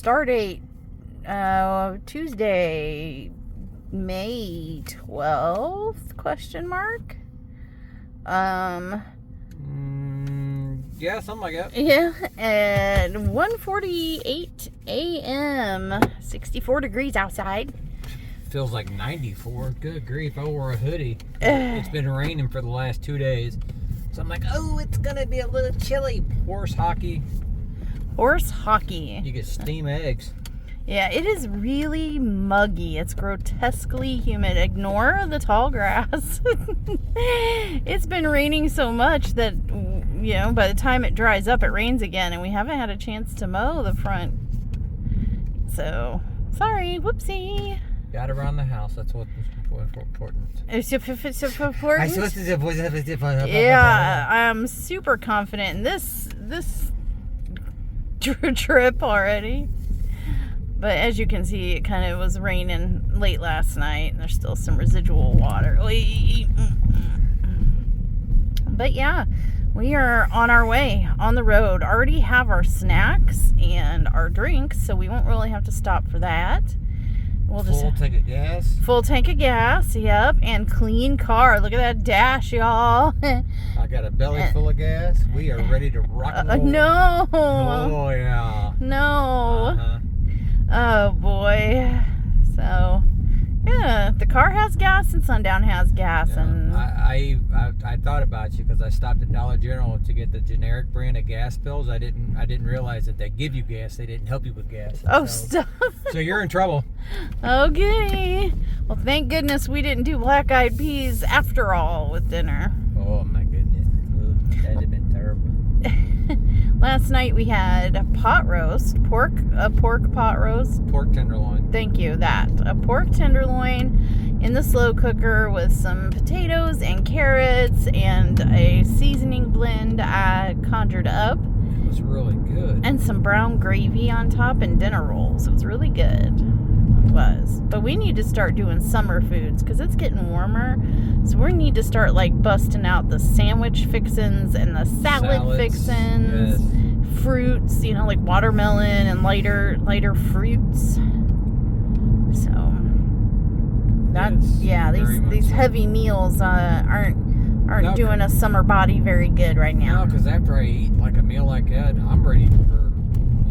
Star date, Tuesday, May 12th, question mark? Yeah, something like that. Yeah, at 1:48 a.m., 64 degrees outside. Feels like 94. Good grief, I wore a hoodie. It's been raining for the last 2 days. So I'm like, oh, it's going to be a little chilly. Horse hockey. Horse hockey. You get steam eggs. Yeah, it is really muggy. It's grotesquely humid. Ignore the tall grass. It's been raining so much that, you know, by the time it dries up, it rains again, and we haven't had a chance to mow the front. So, sorry, whoopsie. Got around the house. That's what's important. It's important. Yeah, I'm super confident in this trip already. But as you can see, it kind of was raining late last night, and there's still some residual water. But yeah, we are on our way, on the road. Already have our snacks and our drinks, so we won't really have to stop for that. We'll full tank of gas. Full tank of gas, yep, and clean car. Look at that dash, y'all. I got a belly full of gas. We are ready to rock and roll. No. Oh, yeah. No. Uh-huh. Oh, boy. So, yeah, the car has gas and Sundown has gas. Yeah. And I thought about you because I stopped at Dollar General to get the generic brand of gas pills. I didn't realize that they give you gas. They didn't help you with gas. Oh, so, stop. So you're in trouble. Okay. Well, thank goodness we didn't do black-eyed peas after all with dinner. Oh, my goodness. That would have been terrible. Last night we had a pot roast, a pork pot roast. Pork tenderloin. Thank you, that. A pork tenderloin in the slow cooker with some potatoes and carrots and a seasoning blend I conjured up. It was really good. And some brown gravy on top and dinner rolls. It was really good. It was. But we need to start doing summer foods because it's getting warmer. So we need to start like busting out the sandwich fixins and the salad fixins. Yes. Fruits, you know, like watermelon and lighter fruits. So that's these heavy meals aren't doing a summer body very good right now. No, because after I eat like a meal like that, I'm ready for,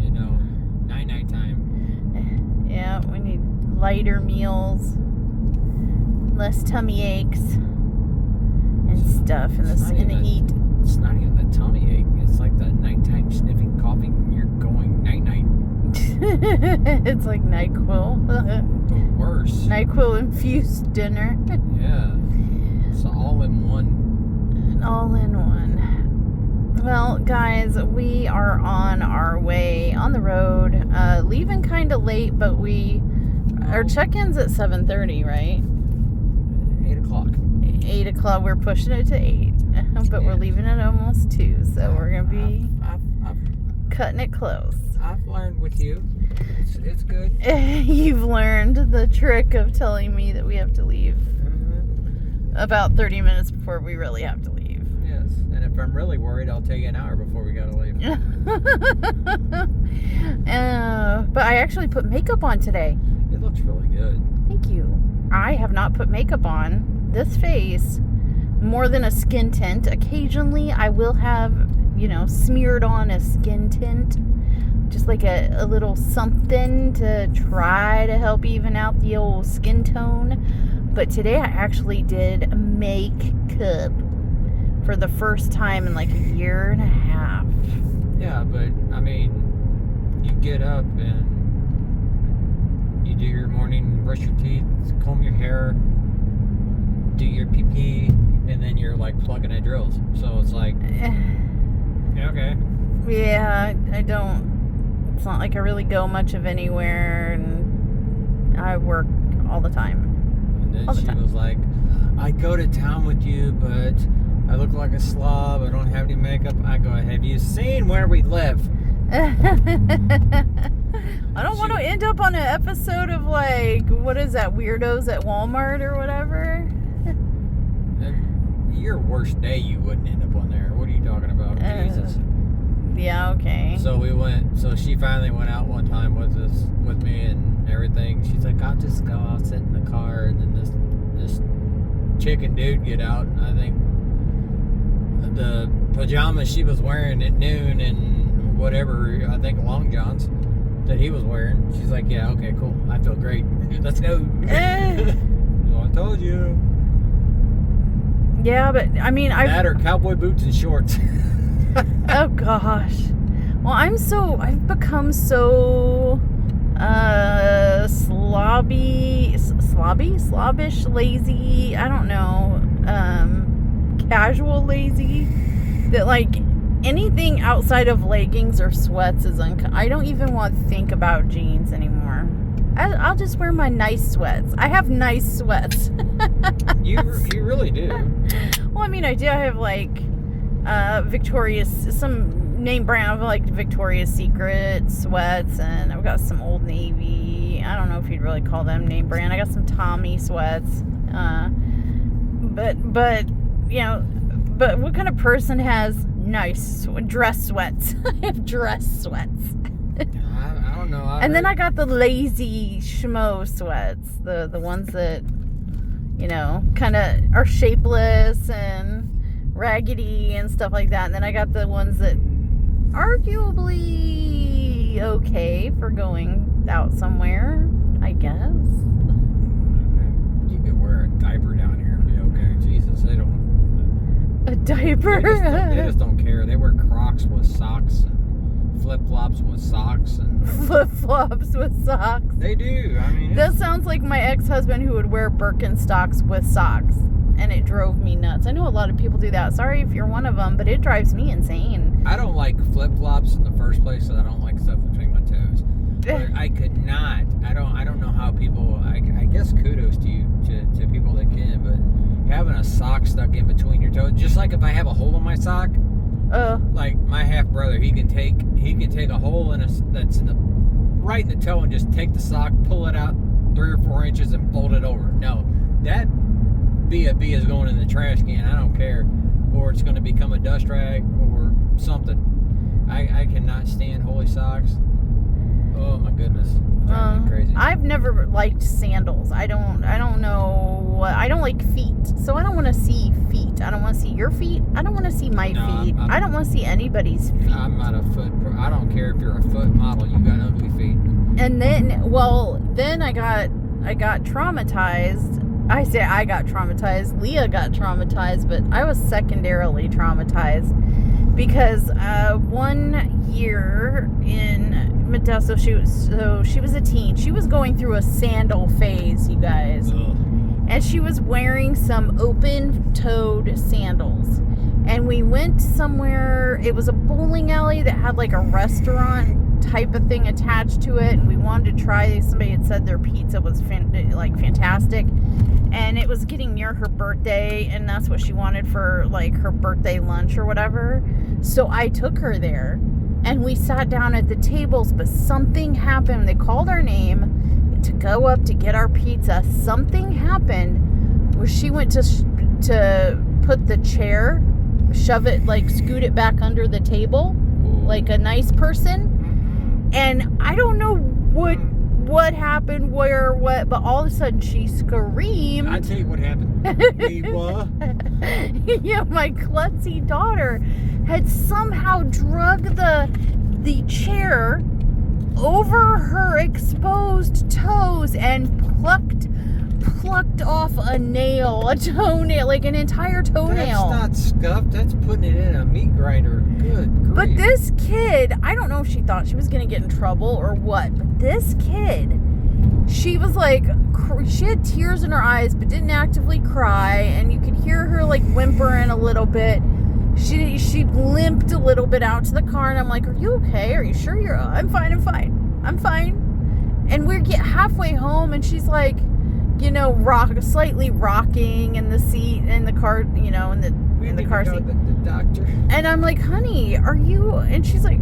you know, night time. Yeah, we need lighter meals, less tummy aches and stuff in the heat. It's not even the tummy ache. It's like the nighttime sniffing, coughing. You're going night. It's like NyQuil. The worst. NyQuil infused dinner. Yeah. It's all in one. All in one. Well, guys, we are on our way on the road. Leaving kind of late, but our check-in's at 7:30, right? 8 o'clock. 8 o'clock. We're pushing it to 8. But we're leaving at almost 2, so we're going to be cutting it close. I've learned with you. It's good. You've learned the trick of telling me that we have to leave about 30 minutes before we really have to leave. Yes, and if I'm really worried, I'll tell you an hour before we got to leave. But I actually put makeup on today. It looks really good. Thank you. I have not put makeup on this face more than a skin tint. Occasionally I will have, smeared on a skin tint, just like a little something to try to help even out the old skin tone. But today I actually did makeup for the first time in like a year and a half. Yeah, but I mean, you get up and you do your morning, brush your teeth, comb your hair, do your pee-pee, and then you're like plugging at drills. So it's like, yeah, okay. Yeah, I don't. It's not like I really go much of anywhere, and I work all the time. And then she was like, I go to town with you, but I look like a slob. I don't have any makeup. I go, have you seen where we live? I don't want to end up on an episode of like, what is that, Weirdos at Walmart or whatever. Your worst day, you wouldn't end up on there. What are you talking about? Jesus. Yeah, okay. So we went. So she finally went out one time with me and everything. She's like, I'll just go. I'll sit in the car, and then this chick and dude get out. I think the pajamas she was wearing at noon and whatever, I think long johns that he was wearing. She's like, yeah, okay, cool. I feel great. Let's go. Well, I told you. Yeah, but I mean, that or cowboy boots and shorts. Oh gosh. Well, I've become so slobbish, lazy, I don't know, casual lazy, that like anything outside of leggings or sweats is I don't even want to think about jeans anymore. I'll just wear my nice sweats. I have nice sweats. You really do. Well, I mean, I do. I have like some name brand, like Victoria's Secret sweats, and I've got some Old Navy. I don't know if you'd really call them name brand. I got some Tommy sweats. But you know, but what kind of person has nice dress sweats? I have dress sweats. I don't know. And then I got the lazy schmo sweats, the ones that, you know, kind of are shapeless and raggedy and stuff like that. And then I got the ones that arguably okay for going out somewhere, I guess. You could wear a diaper down here and be okay. Jesus, they don't. A diaper? They just don't care. They wear Crocs with socks and flip-flops with socks and flip-flops with socks. They do. I mean, that sounds like my ex-husband who would wear Birkenstocks with socks, and it drove me nuts. I know a lot of people do that. Sorry if you're one of them, but it drives me insane. I don't like flip-flops in the first place, so I don't like stuff between my toes. But I could not. I don't know how people. I guess kudos to you to people that can, but having a sock stuck in between your toes, just like if I have a hole in my sock. Like my half brother, he can take a hole that's right in the toe and just take the sock, pull it out 3 or 4 inches, and fold it over. No, that B is going in the trash can. I don't care, or it's going to become a dust rag or something. I cannot stand holy socks. Oh my goodness, drives me crazy. I've never liked sandals. I don't know. I don't like feet, so I don't want to see feet. I don't want to see your feet. I don't want to see my feet. I don't want to see anybody's feet. I'm not a foot. I don't care if you're a foot model. You got ugly feet. And then I got traumatized. I say I got traumatized. Leah got traumatized, but I was secondarily traumatized because 1 year in Modesto, she was a teen. She was going through a sandal phase, you guys. Ugh. And she was wearing some open-toed sandals. And we went somewhere. It was a bowling alley that had like a restaurant type of thing attached to it. And we wanted to try. Somebody had said their pizza was fantastic. And it was getting near her birthday. And that's what she wanted for like her birthday lunch or whatever. So I took her there. And we sat down at the tables. But something happened. They called our name to go up to get our pizza. Something happened where she went to put the chair, scoot it back under the table like a nice person. And I don't know what happened, what, but all of a sudden she screamed. I tell you what happened. Yeah, my klutzy daughter had somehow drug the chair over her exposed toes and plucked off a toenail, like an entire toenail. That's not scuffed. That's putting it in a meat grinder. Good grief. But this kid, I don't know if she thought she was going to get in trouble or what, but this kid, she was like, she had tears in her eyes, but didn't actively cry, and you could hear her like whimpering a little bit. She limped a little bit out to the car, and I'm like, are you okay? Are you sure I'm fine. And we get halfway home, and she's like, you know, slightly rocking in the seat, in the car, you know, in the car seat. The doctor. And I'm like, honey, are you? And she's like,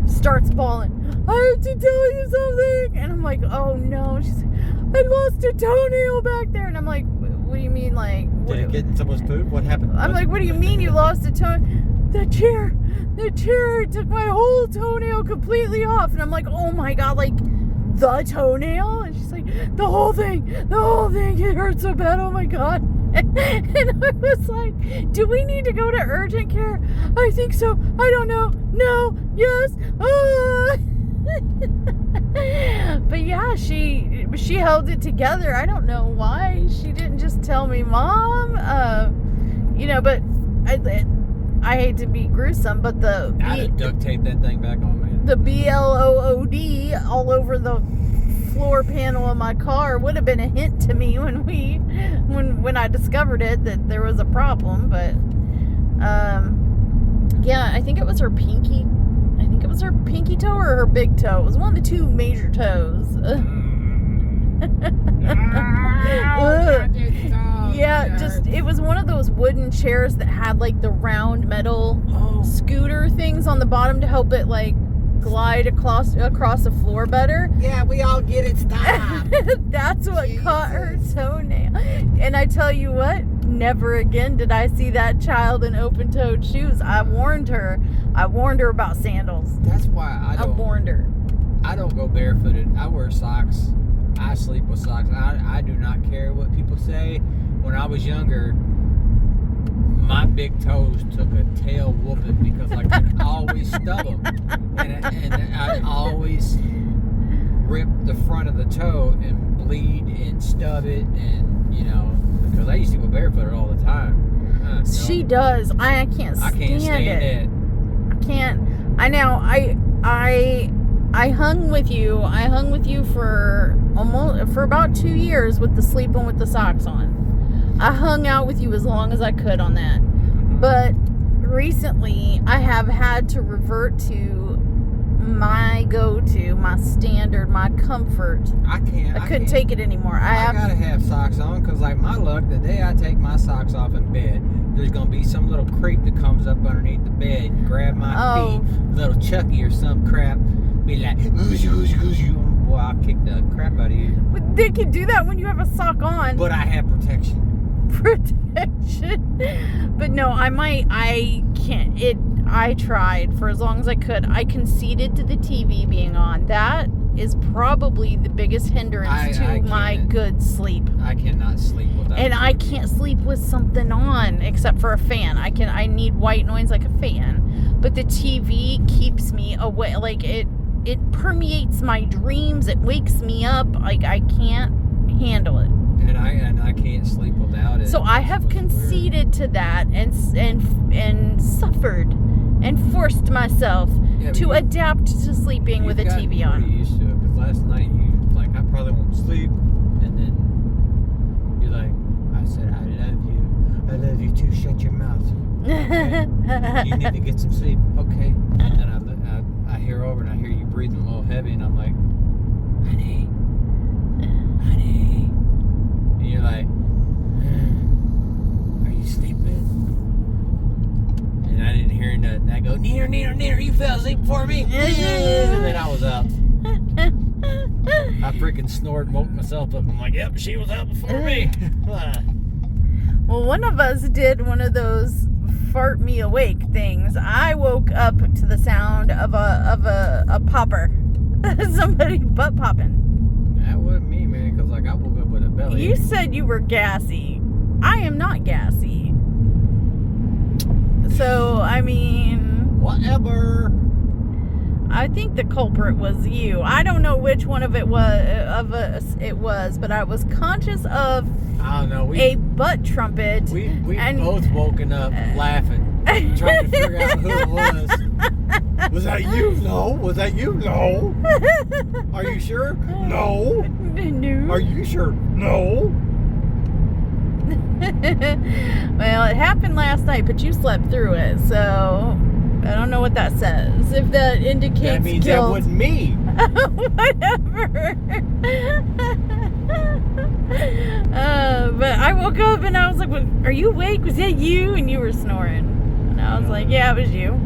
starts bawling. I have to tell you something. And I'm like, oh no. She's like, I lost a toenail back there. And I'm like, what do you mean? Like, did it get in someone's food? What happened? I'm like, what do you mean you lost a toe? the chair took my whole toenail completely off. And I'm like, oh my God, like the toenail? And she's like, the whole thing, it hurts so bad, oh my God. And I was like, do we need to go to urgent care? I think so. I don't know. No. Yes. But yeah, she held it together. I don't know why she didn't just tell me, Mom. But I hate to be gruesome, but I'd duct tape that thing back on, man. The BLOOD all over the floor panel of my car would have been a hint to me when I discovered it that there was a problem. But yeah, I think it was her pinky. I think it was her pinky toe or her big toe. It was one of the two major toes. Yeah, just it was one of those wooden chairs that had like the round metal scooter things on the bottom to help it like glide across the floor better. Yeah, we all get it. Stop. That's what caught her toenail. And I tell you what, never again did I see that child in open-toed shoes. I warned her about sandals. That's why I warned her. I don't go barefooted. I wear socks. I sleep with socks. I do not care what people say. When I was younger, my big toes took a tail whooping because I could always stub them. And I'd always rip the front of the toe and bleed and stub it. And, because I used to go barefooted all the time. She does. I can't stand it. I can't. I know. I hung with you. I hung with you for about 2 years with the sleeping with the socks on. I hung out with you as long as I could on that. But recently, I have had to revert to my go-to, my standard, my comfort. I couldn't take it anymore. I gotta have socks on because, like, my luck, the day I take my socks off in bed, there's gonna be some little creep that comes up underneath the bed and grab my feet, little Chucky or some crap, be like, ooh. Boy, I'll kick the crap out of you. But they can do that when you have a sock on. But I have protection. But no, I can't. I tried for as long as I could. I conceded to the TV being on. That is probably the biggest hindrance to my good sleep. I cannot sleep without And I can't sleep with something on except for a fan. I need white noise like a fan. But the TV keeps me awake. Like it permeates my dreams. It wakes me up. Like I can't handle it. And I can't sleep without it. So I have conceded to that and suffered and forced myself to adapt to sleeping with a TV on. I'm used to it because last night I probably won't sleep, and then you're like, I said I love you too. Shut your mouth. Okay. You need to get some sleep. Okay. And then I hear over and I hear you breathing a little heavy, and I'm like, honey. And you're like, are you sleeping? And I didn't hear nothing. I go, Neener, you fell asleep before me. And then I was up. I freaking snored and woke myself up. I'm like, yep, she was up before me. Well, one of us did one of those fart me awake things. I woke up to the sound of a popper. Somebody butt popping. That wasn't me, man, because I woke up with a belly. You said you were gassy. I am not gassy. So, I mean... Whatever. I think the culprit was you. I don't know which one of it was, but I was conscious of a butt trumpet. We both woken up laughing, trying to figure out who it was. Was that you? No. Was that you? No. Are you sure? No. No. Are you sure? No. Well, it happened last night, but you slept through it, so I don't know what that says. If that indicates that means guilt. That was me. Whatever. But I woke up and I was like, are you awake? Was that you? And you were snoring. And I was like, yeah, it was you.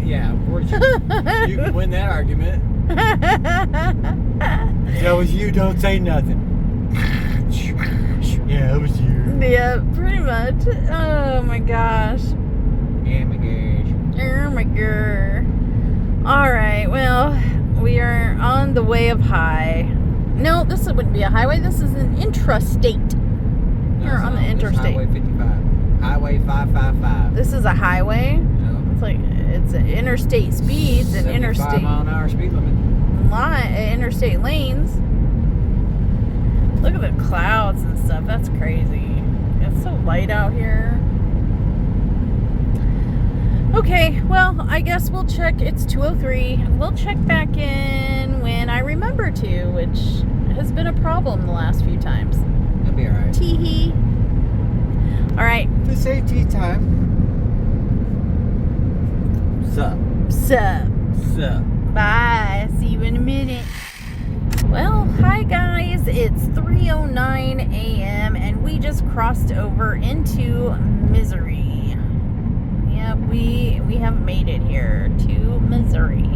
Yeah, of course you can win that argument. If that was you, don't say nothing. Yeah, it was you. Yeah, pretty much. Oh my gosh. Yeah, my gosh. Oh my god. Alright, well, we are on the way of high. No, this wouldn't be a highway. This is an intrastate. We're on the interstate. Highway 55. Highway 555. This is a highway? No. It's like, it's an interstate speeds and 75 interstate mile an hour speed limit. interstate lanes. Look at the clouds and stuff. That's crazy. It's so light out here. Okay, well, I guess we'll check. It's 2:03. We'll check back in when I remember to, which has been a problem the last few times. It'll be alright. Tee-hee. Alright. It's tea time. Sup? Sup. Sup? Bye. See you in a minute. Well, hi guys. It's 3:09 a.m. and we just crossed over into Missouri. Yeah, we have made it here to Missouri.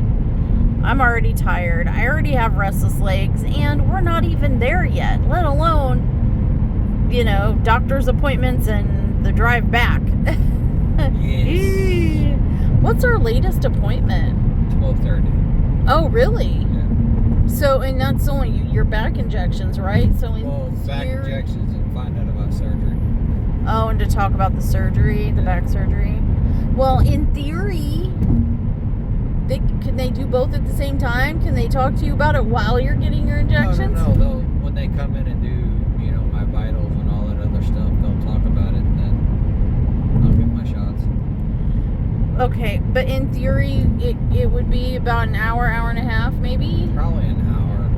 I'm already tired. I already have restless legs, and we're not even there yet, let alone, doctor's appointments and the drive back. Yes. What's our latest appointment? 12:30. Oh, really? Yeah. So, and that's only your back injections, right? So Back injections and find out about surgery. Oh, and to talk about the surgery, the back surgery. Well, in theory, can they do both at the same time? Can they talk to you about it while you're getting your injections? No. They'll, when they come in and do, my vitals and all that other stuff, they'll talk about it, and then I'll get my shots. Okay, but in theory, it would be about an hour and a half, maybe? Probably an hour.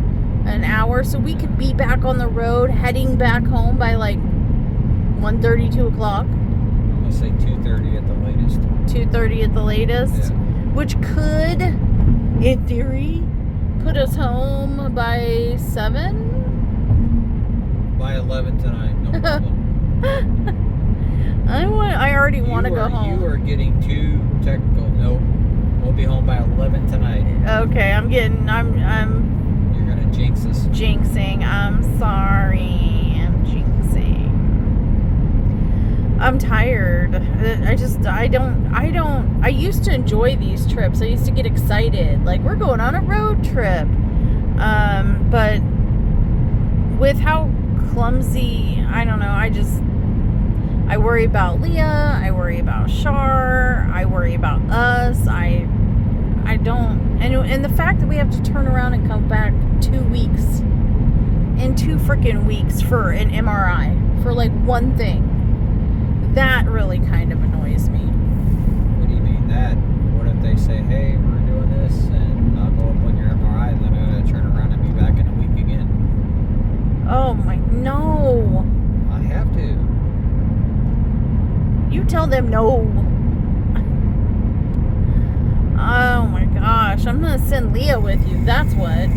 An hour, so we could be back on the road, heading back home by like 1:30, 2 o'clock. I'm going to say 2:30 at the latest. 2:30 at the latest? Yeah. Which could, in theory, put us home by 7? By 11 tonight, no problem. I already want to go home. You are getting too technical. Nope. We'll be home by 11 tonight. Okay, I'm You're gonna jinx us. jinxing. I'm sorry. I'm jinxing. I'm tired. I used to enjoy these trips. I used to get excited. Like, we're going on a road trip. But with how clumsy, I don't know, I worry about Leah, I worry about Shar, I worry about us, I don't, and the fact that we have to turn around and come back 2 weeks, in 2 freaking weeks for an MRI, for like one thing, that really kind of annoys me. What do you mean that? What if they say, hey, we're doing this, and I'll go up on your MRI, and then I gotta turn around and be back in a week again? Oh my, no. I have to. You tell them no. Oh my gosh. I'm going to send Leah with you. That's what.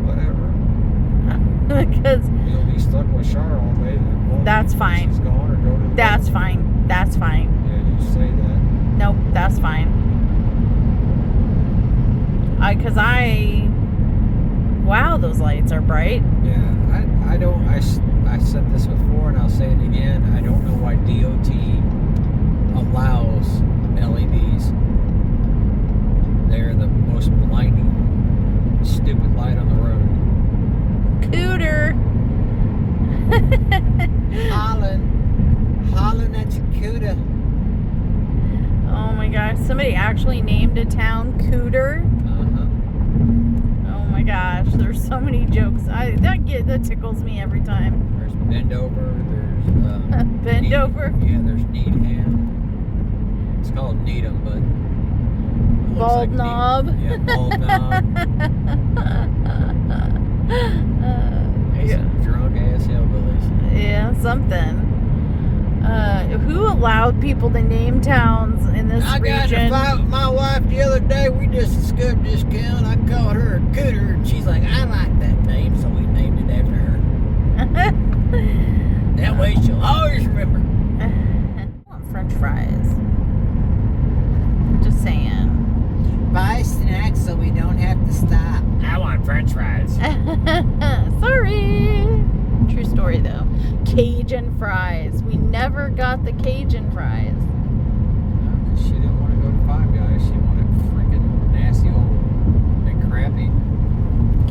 Whatever. Because You'll be stuck with Char all day. That's fine. She's gone or go to the that's fine. That's fine. Yeah, you say that. Nope, that's fine. Wow, those lights are bright. Yeah, I said this before and I'll say it again. I don't know why DOT allows LEDs. They're the most blinding, stupid light on the road. Cooter. Hollering at your cooter. Oh my gosh, somebody actually named a town Cooter. Oh my gosh, there's so many jokes. That tickles me every time. There's bend over. There's Bend over. Yeah, there's Needham. It's called Needham, but it looks Bald like knob. Yeah, bald knob. Hey, some drunk ass hillbillies. Yeah, something. Who allowed people to name towns in this I got region? in a fight with my wife the other day. We just discovered this cow, and I called her a cooter, and she's like, I like that name, so we named it after her. That way she'll always remember. I want French fries. Just saying. Buy snacks so we don't have to stop. I want French fries. Sorry. True story though. Cajun fries. We never got the Cajun fries. She didn't want to go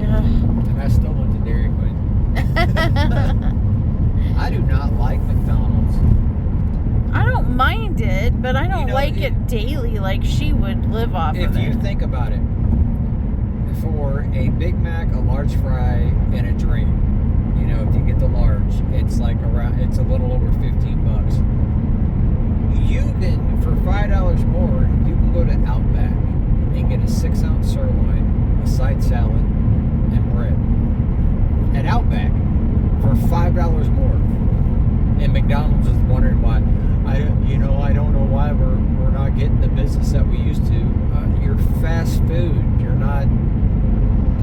And I still went to Dairy Queen. I do not like McDonald's. I don't mind it, but I don't like it daily like she would live off of it. If you think about it, for a Big Mac, a large fry, and a drink, if you get the large, it's like it's a little over $15. You can, for $5 more, you can go to Outback and get a 6-ounce sirloin, a side salad, and bread. At Outback, for $5 more. And McDonald's is wondering why. I don't know why we're not getting the business that we used to. You're fast food. You're not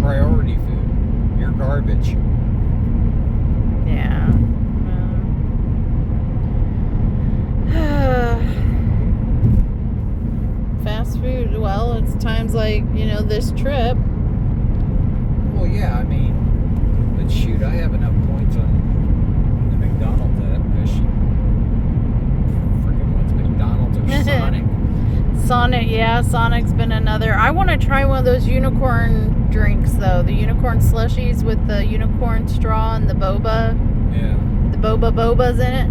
priority food. You're garbage. Yeah. Fast food. Well, it's times like, this trip. Well, yeah, but shoot, I have enough points on the McDonald's app because she freaking wants McDonald's or Sonic. Sonic, yeah, Sonic's been another. I want to try one of those unicorn drinks, though. The unicorn slushies with the unicorn straw and the boba. Yeah. The bobas in it.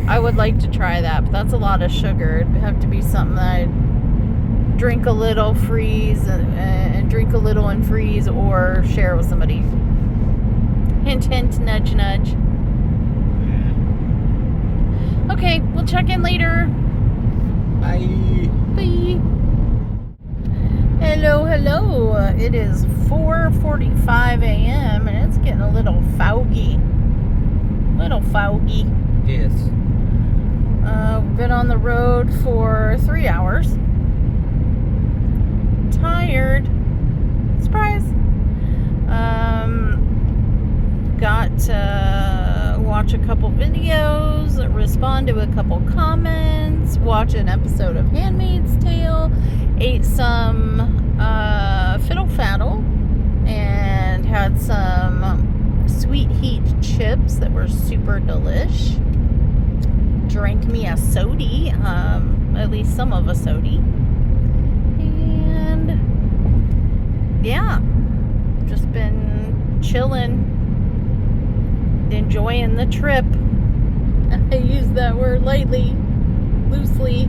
I would like to try that, but that's a lot of sugar. It'd have to be something that I'd drink a little, freeze, and drink a little and freeze, or share with somebody. Hint, hint, nudge, nudge. Okay, we'll check in later. Bye. Bye. Hello. It is 4:45 a.m. and it's getting a little foggy. Yes. We've been on the road for 3 hours. Tired. Surprise. Got to watch a couple videos, respond to a couple comments, watch an episode of Handmaid's Tale, ate some fiddle faddle, and had some sweet heat chips that were super delish. Drank me a sody, at least some of a sody. And yeah, just been chilling, enjoying the trip. I use that word lightly, loosely,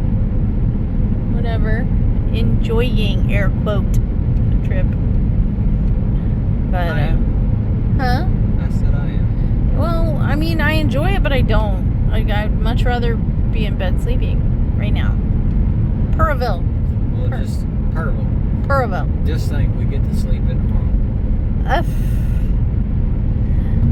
whatever. Enjoying, air quote, the trip. But, I am. Huh? I said I am. Well, I enjoy it, but I don't. I'd much rather be in bed sleeping right now. Purville. Well, just Purville. Just think we get to sleep in tomorrow.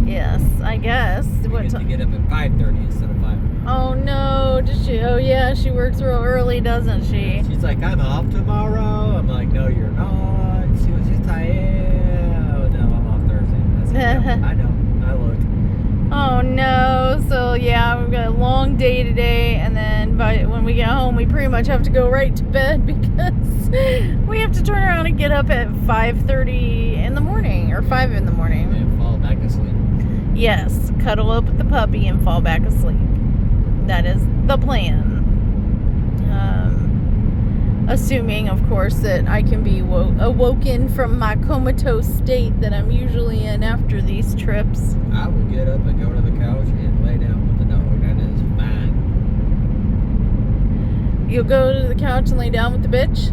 Yes, I guess. We get to get up at 5:30 instead of 5. Oh no, does she? Oh yeah, she works real early, doesn't she? She's like, I'm off tomorrow. I'm like, no, you're not. She was just like, oh no, I'm off Thursday. I said, yeah, I know. I looked. Oh no. So yeah, we've got a long day today, and then when we get home, we pretty much have to go right to bed because we have to turn around and get up at 5:30 in the morning or 5 in the morning. And fall back asleep. Yes, cuddle up with the puppy and fall back asleep. That is the plan. Assuming, of course, that I can be awoken from my comatose state that I'm usually in after these trips. I will get up and go to the couch and lay down with the dog. That is fine. You'll go to the couch and lay down with the bitch?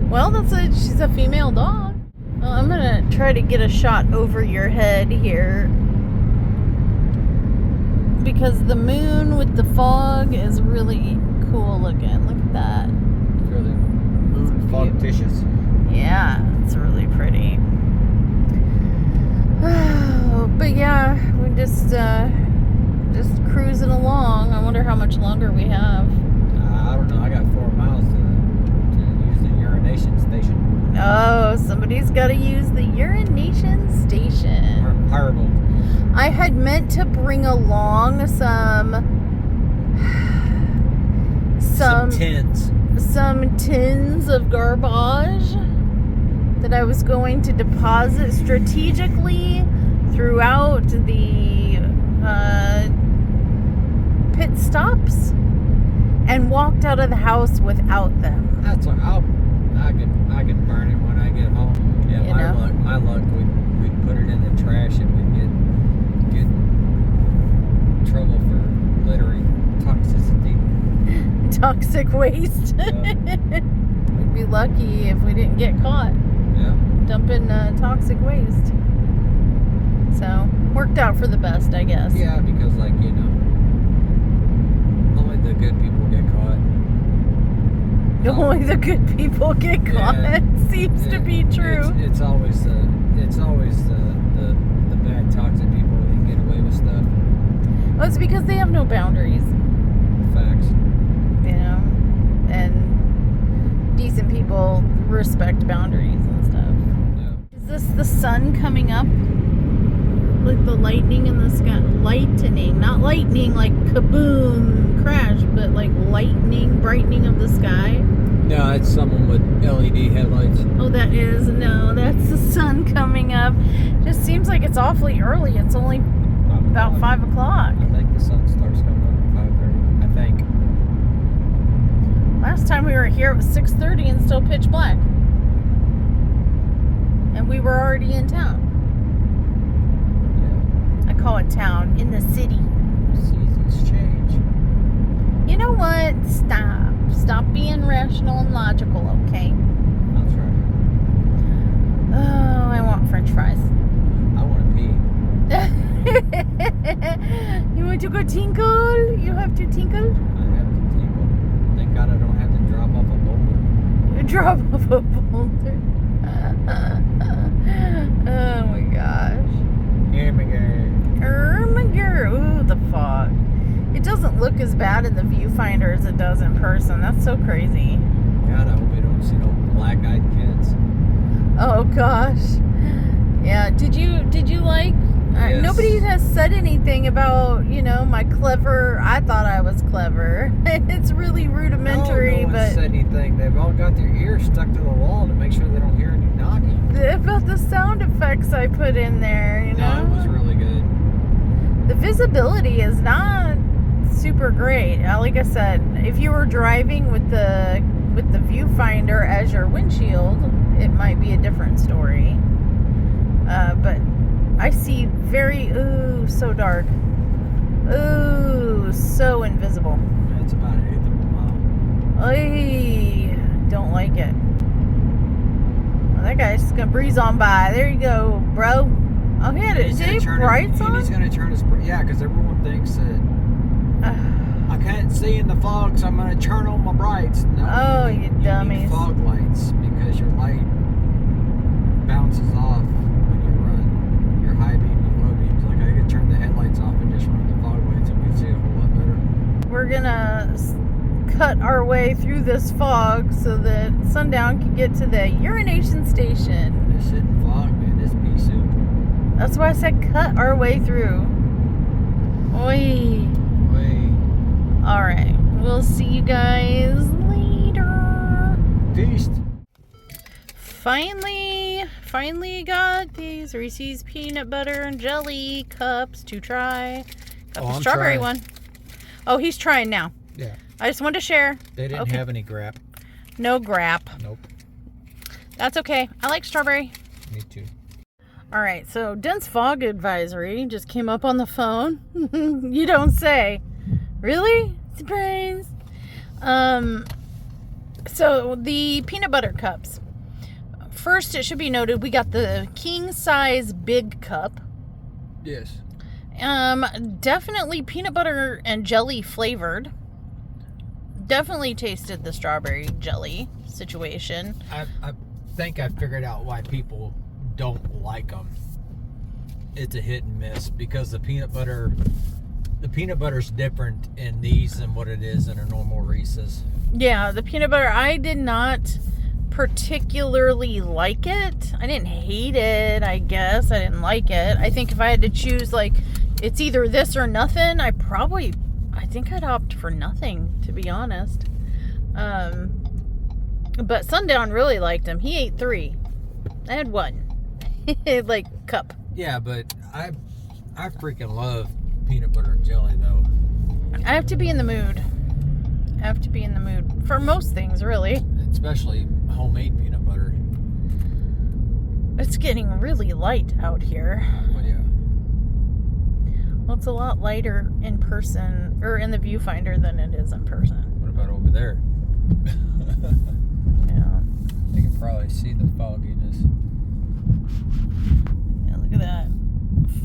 Well, she's a female dog. Well, I'm gonna try to get a shot over your head here, because the moon with the fog is really cool looking. Look at that. Really moon fogticious. Yeah, it's really pretty. But yeah, we're just cruising along. I wonder how much longer we have. I don't know. I got 4 miles to use the urination station. Oh, somebody's got to use the urination station. Horrible. I had meant to bring along some tins of garbage that I was going to deposit strategically throughout the pit stops, and walked out of the house without them. That's what I can burn it when I get home. Yeah, you know? my luck, we'd put it in the trash and we'd get in trouble for littering, toxicity. Toxic waste. Yeah. We'd be lucky if we didn't get caught Yeah. dumping toxic waste. So, worked out for the best, I guess. Yeah, because only the good people get caught. Only the good people get caught. Yeah. Seems to be true. It's always the bad toxic people that get away with stuff. Well, it's because they have no boundaries. Facts. You know, and decent people respect boundaries and stuff. Yeah. Is this the sun coming up? Like the lightning in the sky? Lightening, not lightning like kaboom, crash, but like lightning, brightening of the sky. No, it's someone with LED headlights. Oh, that's the sun coming up. Just seems like it's awfully early. It's only about 5 o'clock. I think the sun starts coming up at 5:30. I think. Last time we were here, it was 6:30 and still pitch black. And we were already in town. Yeah. I call it town, in the city. Seasons change. You know what? Stop being rational and logical, okay? I'll try. Oh, I want french fries. I want to pee. You want to go tinkle? You have to tinkle? I have to tinkle. Thank God I don't have to drop off a boulder. You drop off a boulder. Oh my gosh. Ooh, the fog. It doesn't look as bad in the viewfinder as it does in person. That's so crazy. God, I hope we don't see no black-eyed kids. Oh gosh. Yeah. Did you like? Yes. Nobody has said anything about my clever. I thought I was clever. It's really rudimentary, no one but said anything. They've all got their ears stuck to the wall to make sure they don't hear any knocking. about the sound effects I put in there. No, it was really good. The visibility is not super great. Like I said, if you were driving with the viewfinder as your windshield, it might be a different story. But I see so dark. Ooh, so invisible. It's about an eighth of a mile. Oy, don't like it. Well, that guy's just gonna breeze on by. There you go, bro. Oh, he had it. Did he have brights on? He's gonna turn his because everyone thinks that I can't see in the fog, so I'm gonna turn on my brights. No, Oh, you dummies. need fog lights because your light bounces off when you run your high beam and low beams. Like I could turn the headlights off and just run the fog lights, and we'd see a whole lot better. We're gonna cut our way through this fog so that Sundown can get to the urination station. This isn't fog, man. This pea soup. That's why I said cut our way through. Oi. Alright. We'll see you guys later. Feast. Finally got these Reese's peanut butter and jelly cups to try. Got the strawberry one. Oh, he's trying now. Yeah. I just wanted to share. They didn't have any grap. No grap. Nope. That's okay. I like strawberry. Me too. All right, so dense fog advisory just came up on the phone. You don't say. Really? Surprise. So the peanut butter cups. First, it should be noted we got the king size big cup. Yes. Definitely peanut butter and jelly flavored. Definitely tasted the strawberry jelly situation. I think I figured out why people don't like them. It's a hit and miss because the peanut butter's different in these than what it is in a normal Reese's. Yeah, the peanut butter, I did not particularly like it. I didn't hate it, I guess. I didn't like it. I think if I had to choose, like, it's either this or nothing, I think I'd opt for nothing, to be honest. But Sundown really liked them. He ate 3. I had 1. Like, cup. Yeah, but I freaking love peanut butter and jelly, though. I have to be in the mood. For most things, really. Especially homemade peanut butter. It's getting really light out here. Oh, yeah. Well, it's a lot lighter in person, or in the viewfinder, than it is in person. What about over there? Yeah. You can probably see the fogginess. Yeah, look at that.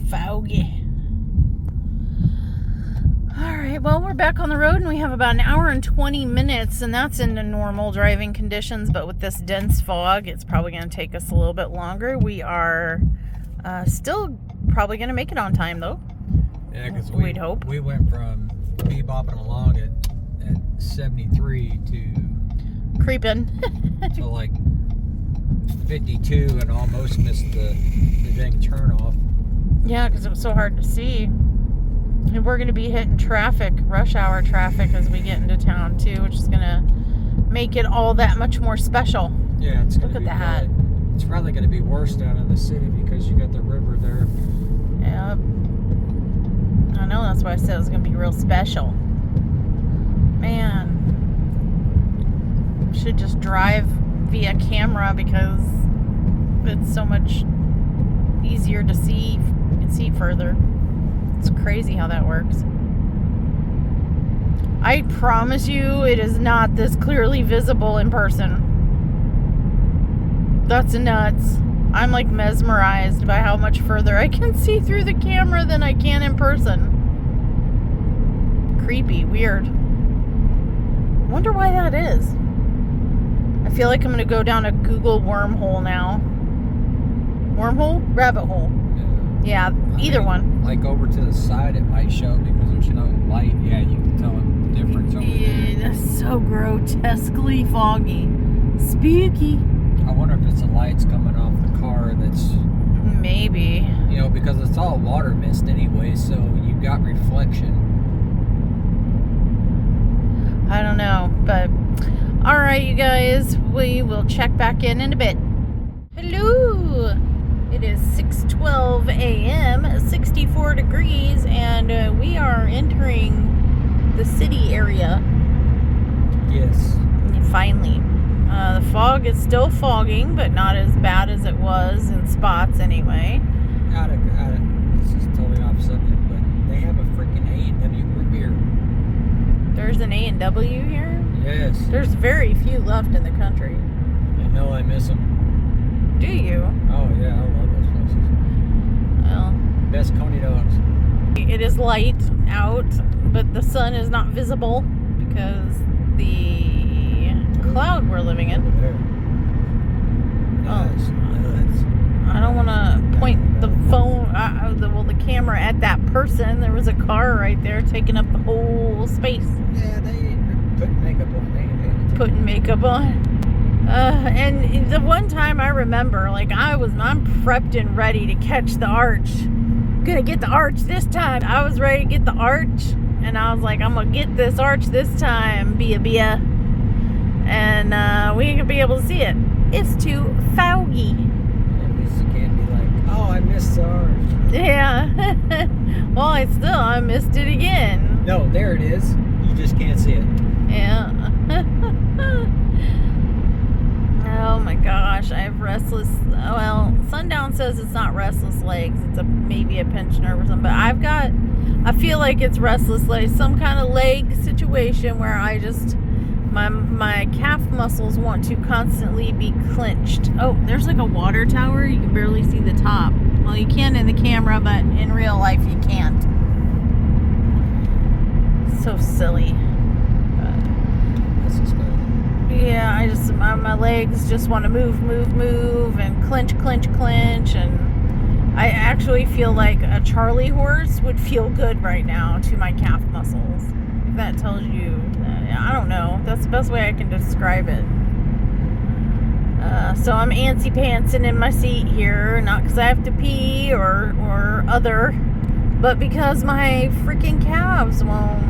Foggy. Alright, well, we're back on the road and we have about an hour and 20 minutes, and that's in the normal driving conditions, but with this dense fog, it's probably going to take us a little bit longer. We are still probably going to make it on time, though. Yeah, because we'd hope. We went from bebopping along at 73 to Creeping. to like 52 and almost missed the dang turnoff. Yeah, because it was so hard to see. And we're going to be hitting traffic, rush hour traffic, as we get into town, too, which is going to make it all that much more special. Yeah, it's Look at that. It's probably going to be worse down in the city because you got the river there. Yep. I know, that's why I said it was going to be real special. Man. Should just drive via camera because it's so much easier to see. You can see further. It's crazy how that works. I promise you it is not this clearly visible in person. That's nuts. I'm like mesmerized by how much further I can see through the camera than I can in person. Creepy, weird. Wonder why that is. I feel like I'm going to go down a Google wormhole now. Wormhole? Rabbit hole. Yeah, either one. Like over to the side, it might show because there's no light. Yeah, you can tell the difference over there. That's so grotesquely foggy. Spooky. I wonder if it's the lights coming off the car that's... Maybe. You know, because it's all water mist anyway, so you've got reflection. I don't know, but... Alright, you guys. We will check back in a bit. Hello! It is 6:12 a.m., 64 degrees, and we are entering the city area. Yes. Finally. The fog is still fogging, but not as bad as it was in spots anyway. This is totally off subject, but they have a freaking A&W root beer. There's an A&W here? Yes. There's very few left in the country. I know, I miss them. Do you? Oh, yeah, I love those places. Well, Best Coney dogs. it is light out, but the sun is not visible because the cloud we're living in. Over there. Nice. I don't want to point the phone, the camera at that person. There was a car right there taking up the whole space. Yeah, they putting makeup on. Putting makeup on. And the one time I remember, like I'm prepped and ready to catch the arch. Gonna get the arch this time. I was ready to get the arch, and I was like, I'm gonna get this arch this time, Bia. And we ain't gonna be able to see it. It's too foggy. At least you can't be like, oh, I missed the arch. Yeah. Well, I missed it again. No, there it is. You just can't see it. Yeah. Oh my gosh, I have restless. Well, Sundown says it's not restless legs. It's maybe a pinched nerve or something. But I feel like it's restless legs, some kind of leg situation where I just my calf muscles want to constantly be clenched. Oh, there's like a water tower. You can barely see the top. Well, you can in the camera, but in real life you can't. So silly. That's just good. Yeah, my legs just want to move, and clench, and I actually feel like a Charlie horse would feel good right now to my calf muscles. If that tells you that, I don't know. That's the best way I can describe it. So I'm antsy pantsing in my seat here, not because I have to pee or other, but because my freaking calves won't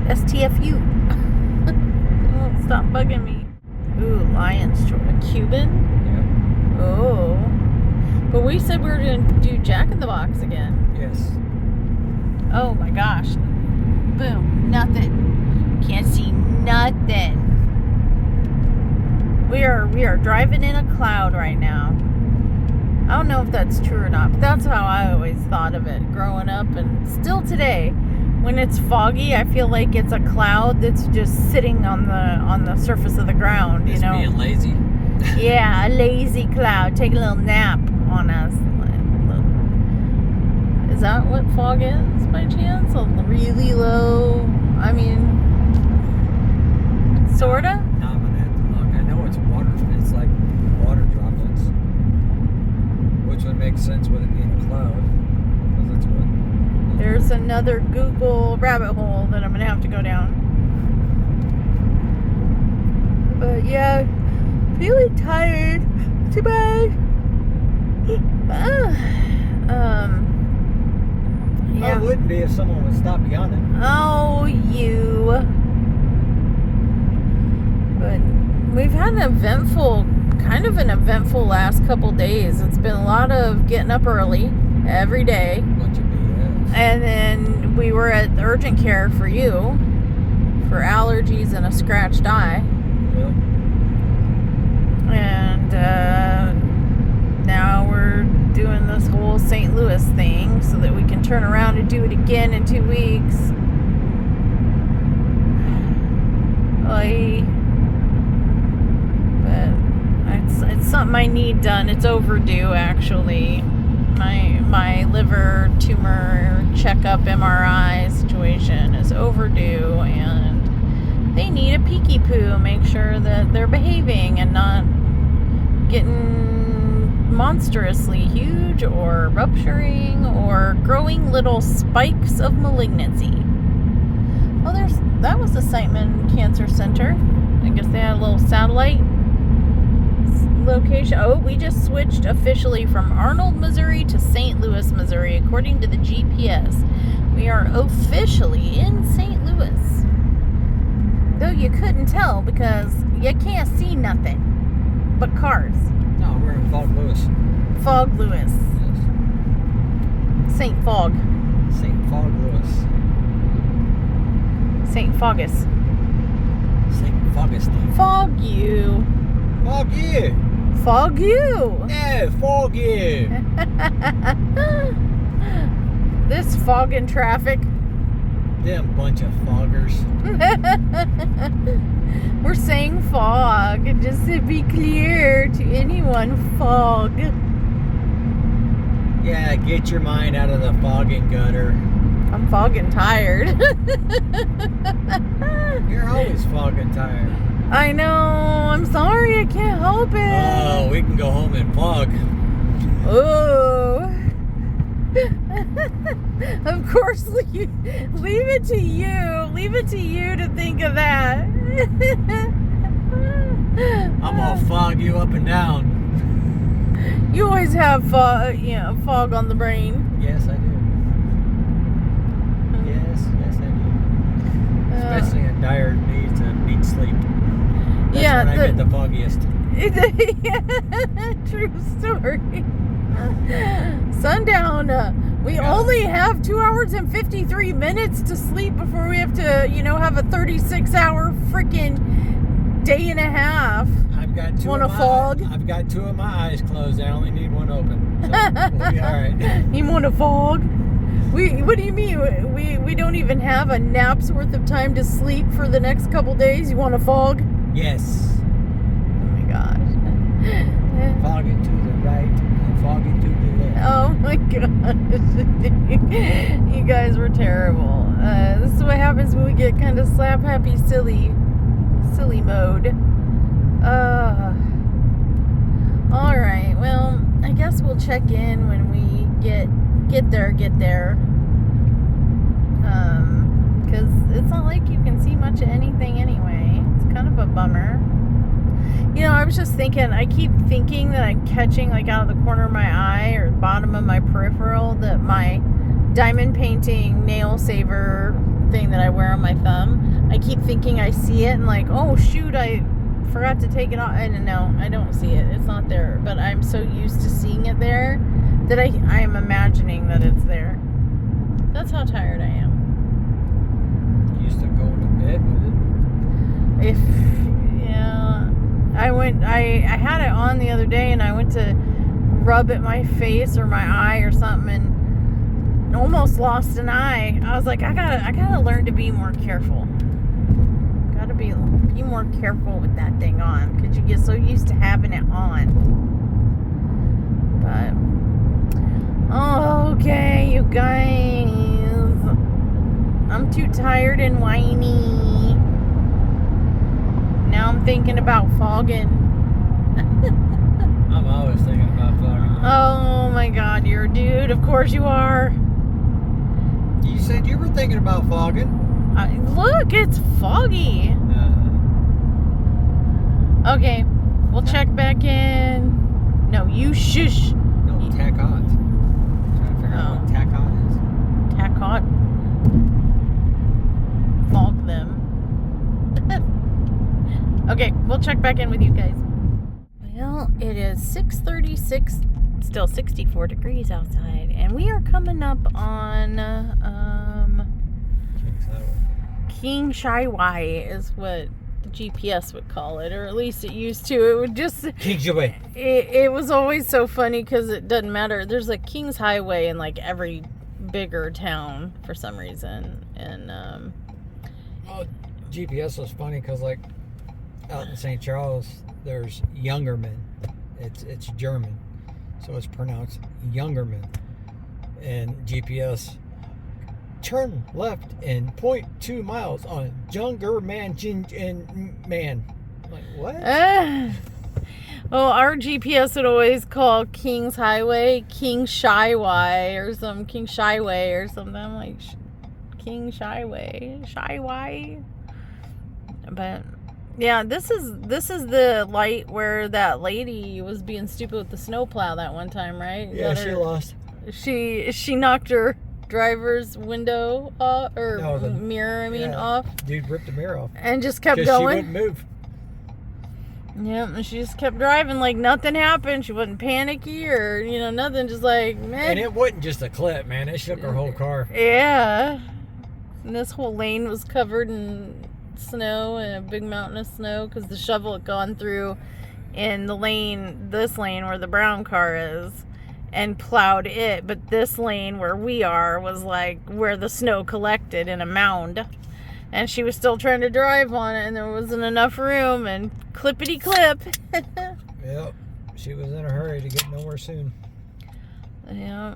STFU. Stop bugging me. Ooh, Lion's Choice. Cuban? Yeah. Oh. But we said we were going to do Jack in the Box again. Yes. Oh my gosh. Boom. Nothing. Can't see nothing. We are driving in a cloud right now. I don't know if that's true or not, but that's how I always thought of it growing up, and still today. When it's foggy, I feel like it's a cloud that's just sitting on the surface of the ground, It's being lazy. Yeah, a lazy cloud. Take a little nap on us. Is that what fog is, by chance? A really low, I mean, sorta? No, I'm gonna have to look. I know it's water. It's like water droplets, which would make sense with it being a cloud, because that's what. There's another Google rabbit hole that I'm gonna have to go down. But yeah, feeling tired. Too bad. Yeah. Oh, it wouldn't be if someone would stop beyond it. Oh, you. But we've had an eventful last couple days. It's been a lot of getting up early every day. Bunch of BS. And then we were at urgent care for you for allergies and a scratched eye. Yep. And now we're doing this whole St. Louis thing so that we can turn around and do it again in 2 weeks. But it's something I need done. It's overdue, actually. My liver tumor checkup MRI situation is overdue, and they need a peeky poo, make sure that they're behaving and not getting monstrously huge or rupturing or growing little spikes of malignancy. Oh, that was the Siteman Cancer Center. I guess they had a little satellite location. Oh, we just switched officially from Arnold, Missouri to St. Louis, Missouri, according to the GPS. We are officially in St. Louis. Though you couldn't tell because you can't see nothing but cars. No, we're in Fog Lewis. Fog Lewis. Yes. St. Fog. St. Fog Lewis. St. Fogus. St. Fogusty. Fog you. Fog you. Fog you. Yeah, fog you. This fog in traffic. Them bunch of foggers. We're saying fog, just to be clear to anyone, fog. Yeah, get your mind out of the fogging gutter. I'm fogging tired. You're always fogging tired. I know, I'm sorry, I can't help it. Oh, we can go home and fog. Oh. Of course, leave it to you. Leave it to you to think of that. I'm gonna fog you up and down. You always have fog on the brain. Yes, I do. Yes, I do. Especially in dire needs of need sleep. That's when I get the foggiest. True story. Sundown. We only have 2 hours and 53 minutes to sleep before we have to, have a 36-hour freaking day and a half. I've got two. I've got two of my eyes closed. I only need one open. So we'll be all right. You want to fog? What do you mean? We don't even have a nap's worth of time to sleep for the next couple days. You want to fog? Yes. Oh my gosh. Fog it to the right and fog it to the left. Oh my gosh. You guys were terrible. This is what happens when we get kind of slap happy silly mode. Alright, well, I guess we'll check in when we get there. Because it's not like you can see much of anything anyway. It's kind of a bummer. I was just thinking, I keep thinking that I'm catching, like, out of the corner of my eye or the bottom of my peripheral, that my diamond painting nail saver thing that I wear on my thumb, I keep thinking I see it and like, oh shoot, I forgot to take it off. And no, I don't see it. It's not there. But I'm so used to seeing it there that I am imagining that it's there. That's how tired I am. You used to go to bed with it. I had it on the other day and I went to rub at my face or my eye or something, and almost lost an eye. I was like, I gotta learn to be more careful. Gotta be more careful with that thing on, because you get so used to having it on. But okay, you guys, I'm too tired and whiny. Now I'm thinking about fogging. I'm always thinking about fogging. Oh my God, you're a dude. Of course you are. You said you were thinking about fogging. Look, it's foggy. Okay, we'll check back in. No, you shush. No, tack on. Trying to figure out what tack on is. Tack hot. Fog them. Okay, we'll check back in with you guys. Well, it is 6:36, still 64 degrees outside, and we are coming up on King Shiwai is what the GPS would call it, or at least it used to. It would just it was always so funny because it doesn't matter. There's a King's Highway in like every bigger town for some reason, and well, GPS was funny because like out in St. Charles, there's Youngerman. It's German, so it's pronounced Youngerman. And GPS, turn left and 0.2 miles on Youngerman. Like, what? Well, our GPS would always call King's Highway King Shiwai or some King Shiway or something. I'm like, King Shiwai. But yeah, this is the light where that lady was being stupid with the snowplow that one time, right? Yeah, she lost. She knocked her driver's window off, or mirror, off. Dude ripped the mirror off. And just kept going. She wouldn't move. Yeah, and she just kept driving like nothing happened. She wasn't panicky or, nothing. Just like, man. And it wasn't just a clip, man. It shook her whole car. Yeah. And this whole lane was covered in snow, and a big mountain of snow, because the shovel had gone through in this lane where the brown car is, and plowed it. But this lane where we are was like where the snow collected in a mound, and she was still trying to drive on it, and there wasn't enough room, and clippity clip. Yep, she was in a hurry to get nowhere soon. Yeah.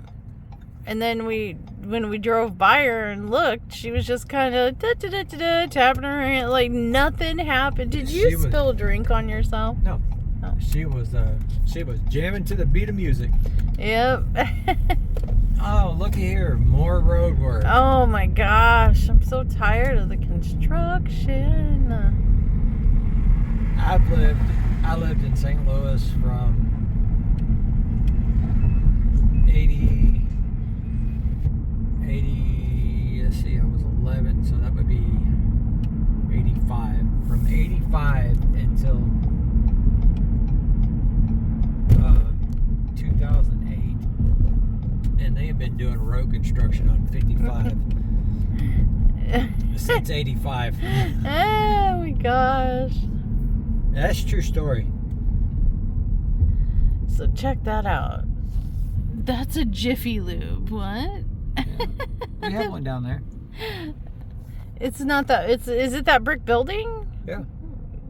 And then when we drove by her and looked, she was just kind of tapping her hand like nothing happened. Did you spill a drink on yourself? No. Oh. She was jamming to the beat of music. Yep. Oh, looky here, more road work. Oh my gosh, I'm so tired of the construction. I lived in St. Louis from 80, let's see, I was 11, so that would be 85. From 85 until 2008. And they have been doing road construction on 55 since 85. Oh my gosh. That's a true story. So check that out. That's a Jiffy Lube. What? Yeah. We have one down there. It's not that. Is it that brick building? Yeah.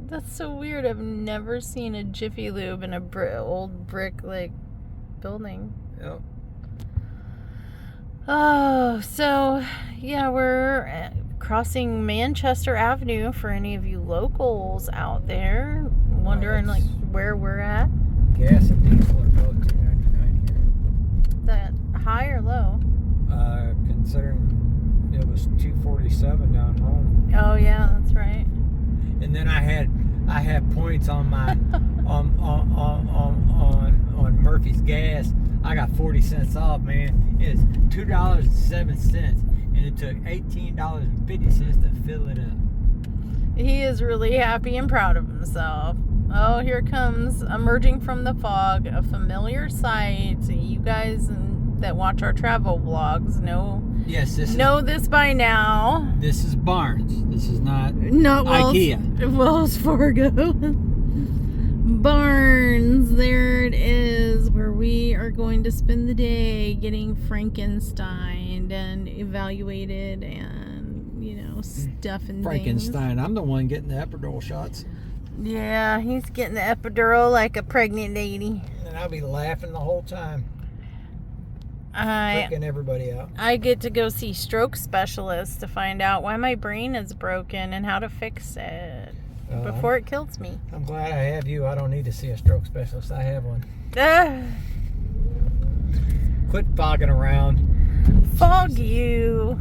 That's so weird. I've never seen a Jiffy Lube in a old brick like building. Yep. Oh, so yeah, we're crossing Manchester Avenue for any of you locals out there wondering like where we're at. Gas and diesel are both $2.99 here. Is that high or low? Considering it was $2.47 down home. Oh yeah, that's right. And then I had points on my on Murphy's gas. I got 40 cents off, man. It's $2.07, and it took $18.50 to fill it up. He is really happy and proud of himself. Oh, here comes, emerging from the fog, a familiar sight. You guys that watch our travel vlogs know this by now. This is Barnes. This is not IKEA. Wells Fargo. Barnes. There it is, where we are going to spend the day getting Frankenstein and evaluated and, you know, stuff and Frankenstein. things. I'm the one getting the epidural shots. Yeah, he's getting the epidural like a pregnant lady. And I'll be laughing the whole time. Freaking everybody out. I get to go see stroke specialists to find out why my brain is broken and how to fix it before it kills me. I'm glad I have you. I don't need to see a stroke specialist. I have one. Quit fogging around. Fog you.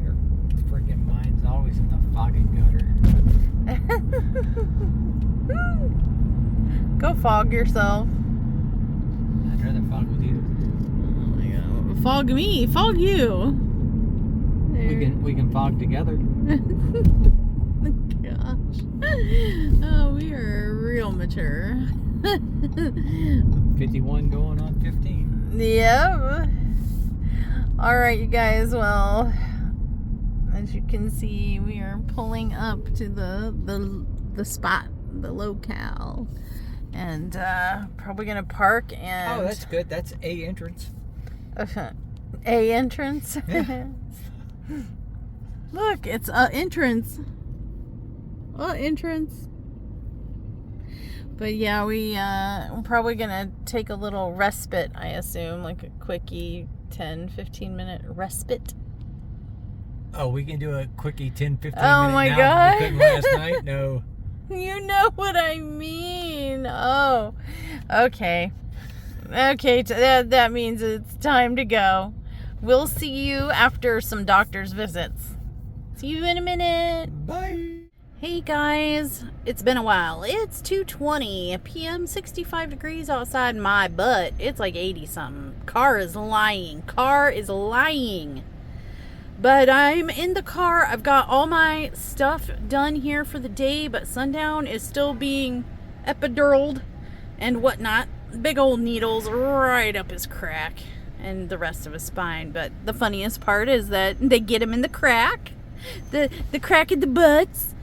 Your freaking mind's always in the fogging gutter. Go fog yourself. I'd rather fog with you. Oh my God. Fog me. Fog you. We can fog together. Gosh. Oh, we are real mature. 51 going on 15. Yep. All right, you guys. Well, as you can see, we are pulling up to the spot, the locale, and probably gonna park and. Oh, that's good. That's A entrance. A entrance. Yeah. Look, it's a entrance. Entrance. But yeah, we're probably gonna take a little respite, I assume, like a quickie 10-15 minute respite. Oh, we can do a quickie 10-15 minute Oh my now. God. We couldn't last night? No. You know what I mean. Oh, okay. Okay, that means it's time to go. We'll see you after some doctor's visits. See you in a minute. Bye. Hey guys, it's been a while. It's 2:20 p.m., 65 degrees outside my butt. It's like 80 something. Car is lying. But I'm in the car. I've got all my stuff done here for the day, but Sundown is still being epiduraled and whatnot. Big old needles right up his crack and the rest of his spine. But the funniest part is that they get him in the crack. The crack in the butts.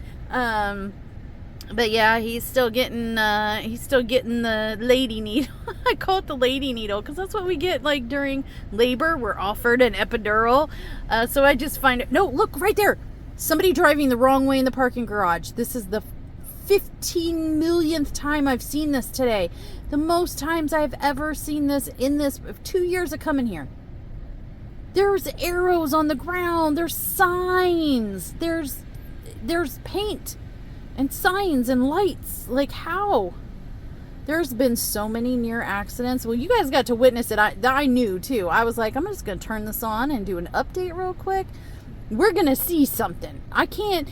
But yeah, he's still getting the lady needle. I call it the lady needle because that's what we get like during labor. We're offered an epidural. So I just find it. No, look right there. Somebody driving the wrong way in the parking garage. This is the 15 millionth time I've seen this today. The most times I've ever seen this in this 2 years of coming here. There's arrows on the ground. There's signs. There's paint and signs and lights. Like, how? There's been so many near accidents. Well, you guys got to witness it. I knew too. I was like, I'm just gonna turn this on and do an update real quick. We're gonna see something. I can't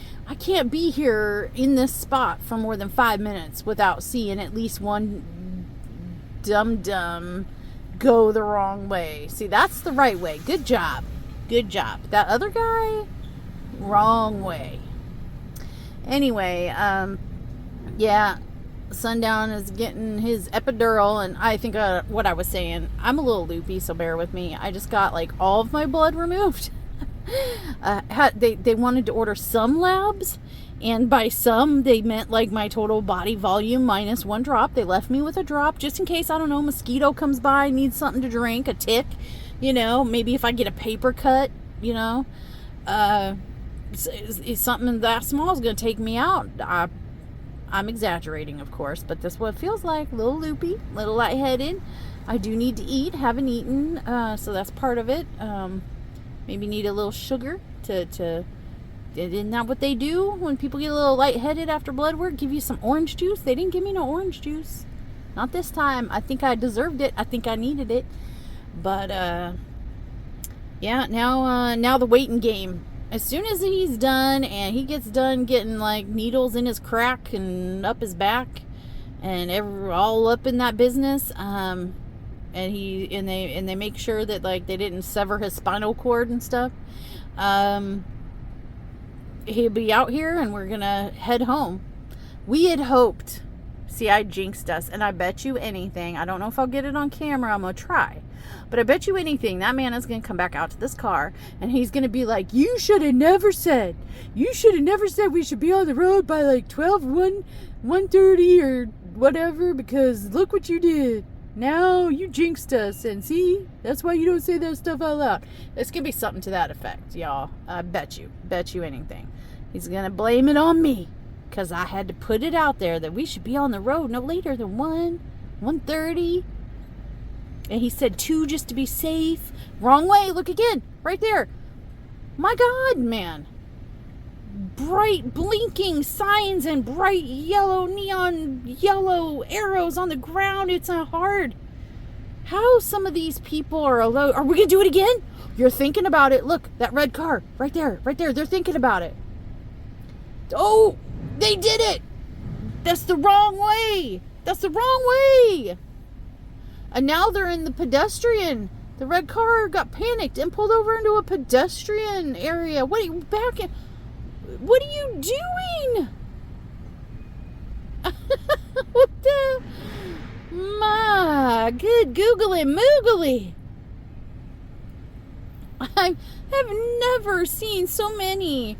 be here in this spot for more than 5 minutes without seeing at least one dum go the wrong way. See, that's the right way. Good job. That other guy, wrong way. Anyway, yeah, Sundown is getting his epidural, and I think what I was saying, I'm a little loopy, so bear with me. I just got like all of my blood removed. They wanted to order some labs, and by some they meant like my total body volume minus 1 drop. They left me with a drop just in case, I don't know, mosquito comes by, needs something to drink, a tick, you know, maybe if I get a paper cut, you know, something that small is going to take me out. I'm exaggerating, of course, but this is what it feels like. A little loopy, a little lightheaded. I do need to eat, haven't eaten, so that's part of it. Maybe need a little sugar to isn't that what they do when people get a little lightheaded after blood work? Give you some orange juice? They didn't give me no orange juice. Not this time. I think I deserved it. I think I needed it. But yeah, now the waiting game. As soon as he's done and he gets done getting like needles in his crack and up his back and all up in that business, and they make sure that like they didn't sever his spinal cord and stuff, he'll be out here and we're gonna head home. We had hoped, see, I jinxed us, and I bet you anything, I don't know if I'll get it on camera, I'm gonna try, But I bet you anything, that man is going to come back out to this car and he's going to be like, you should have never said we should be on the road by like 1:30 or whatever, because look what you did. Now you jinxed us, and see, that's why you don't say that stuff out loud. It's going to be something to that effect, y'all. I bet you anything. He's going to blame it on me because I had to put it out there that we should be on the road no later than 1:30. And he said 2 just to be safe. Wrong way. Look again. Right there. My God, man. Bright blinking signs and bright yellow neon yellow arrows on the ground. It's not hard. How some of these people are alone. Are we going to do it again? You're thinking about it. Look, that red car. Right there. They're thinking about it. Oh, they did it. That's the wrong way. And now they're in the pedestrian. The red car got panicked and pulled over into a pedestrian area. What are you doing? What the? My good googly moogly. I have never seen so many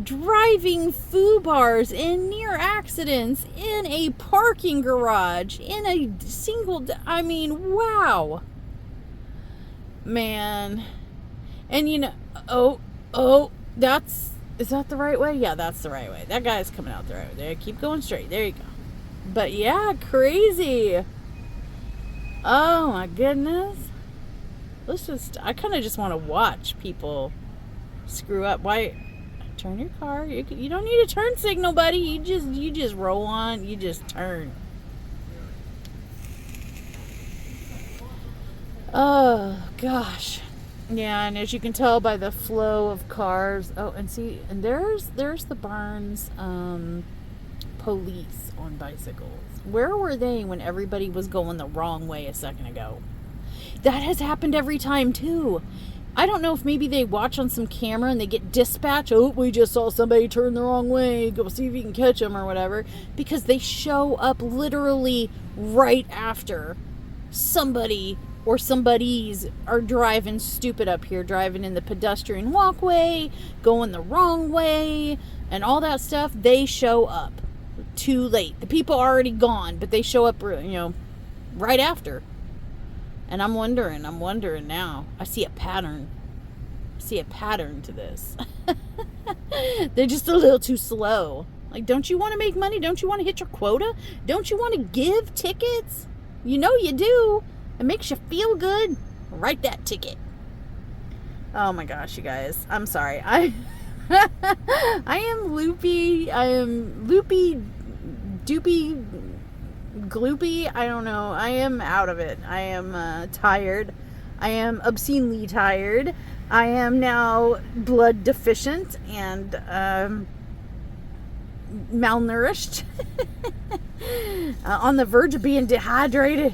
driving foobars and near accidents in a parking garage in a single wow, man. And is that the right way? Yeah, that's the right way. That guy's coming out the right way. There, keep going straight. There you go. But yeah, crazy. Oh my goodness. I kind of just want to watch people screw up. Why? Turn your car. You don't need a turn signal, buddy. You just roll on. You just turn. Oh gosh. Yeah, and as you can tell by the flow of cars. Oh, and see, and there's the Barnes police on bicycles. Where were they when everybody was going the wrong way a second ago? That has happened every time too. I don't know if maybe they watch on some camera and they get dispatched. Oh, we just saw somebody turn the wrong way. Go see if you can catch them or whatever. Because they show up literally right after somebody or somebody's are driving stupid up here. Driving in the pedestrian walkway, going the wrong way, and all that stuff. They show up too late. The people are already gone, but they show up, right after. And I'm wondering now. I see a pattern to this. They're just a little too slow. Like, don't you want to make money? Don't you want to hit your quota? Don't you want to give tickets? You know you do. It makes you feel good. Write that ticket. Oh my gosh, you guys. I'm sorry. I am loopy. I am loopy, doopy, gloopy. I don't know. I am out of it. I am tired. I am obscenely tired. I am now blood deficient and malnourished. On the verge of being dehydrated.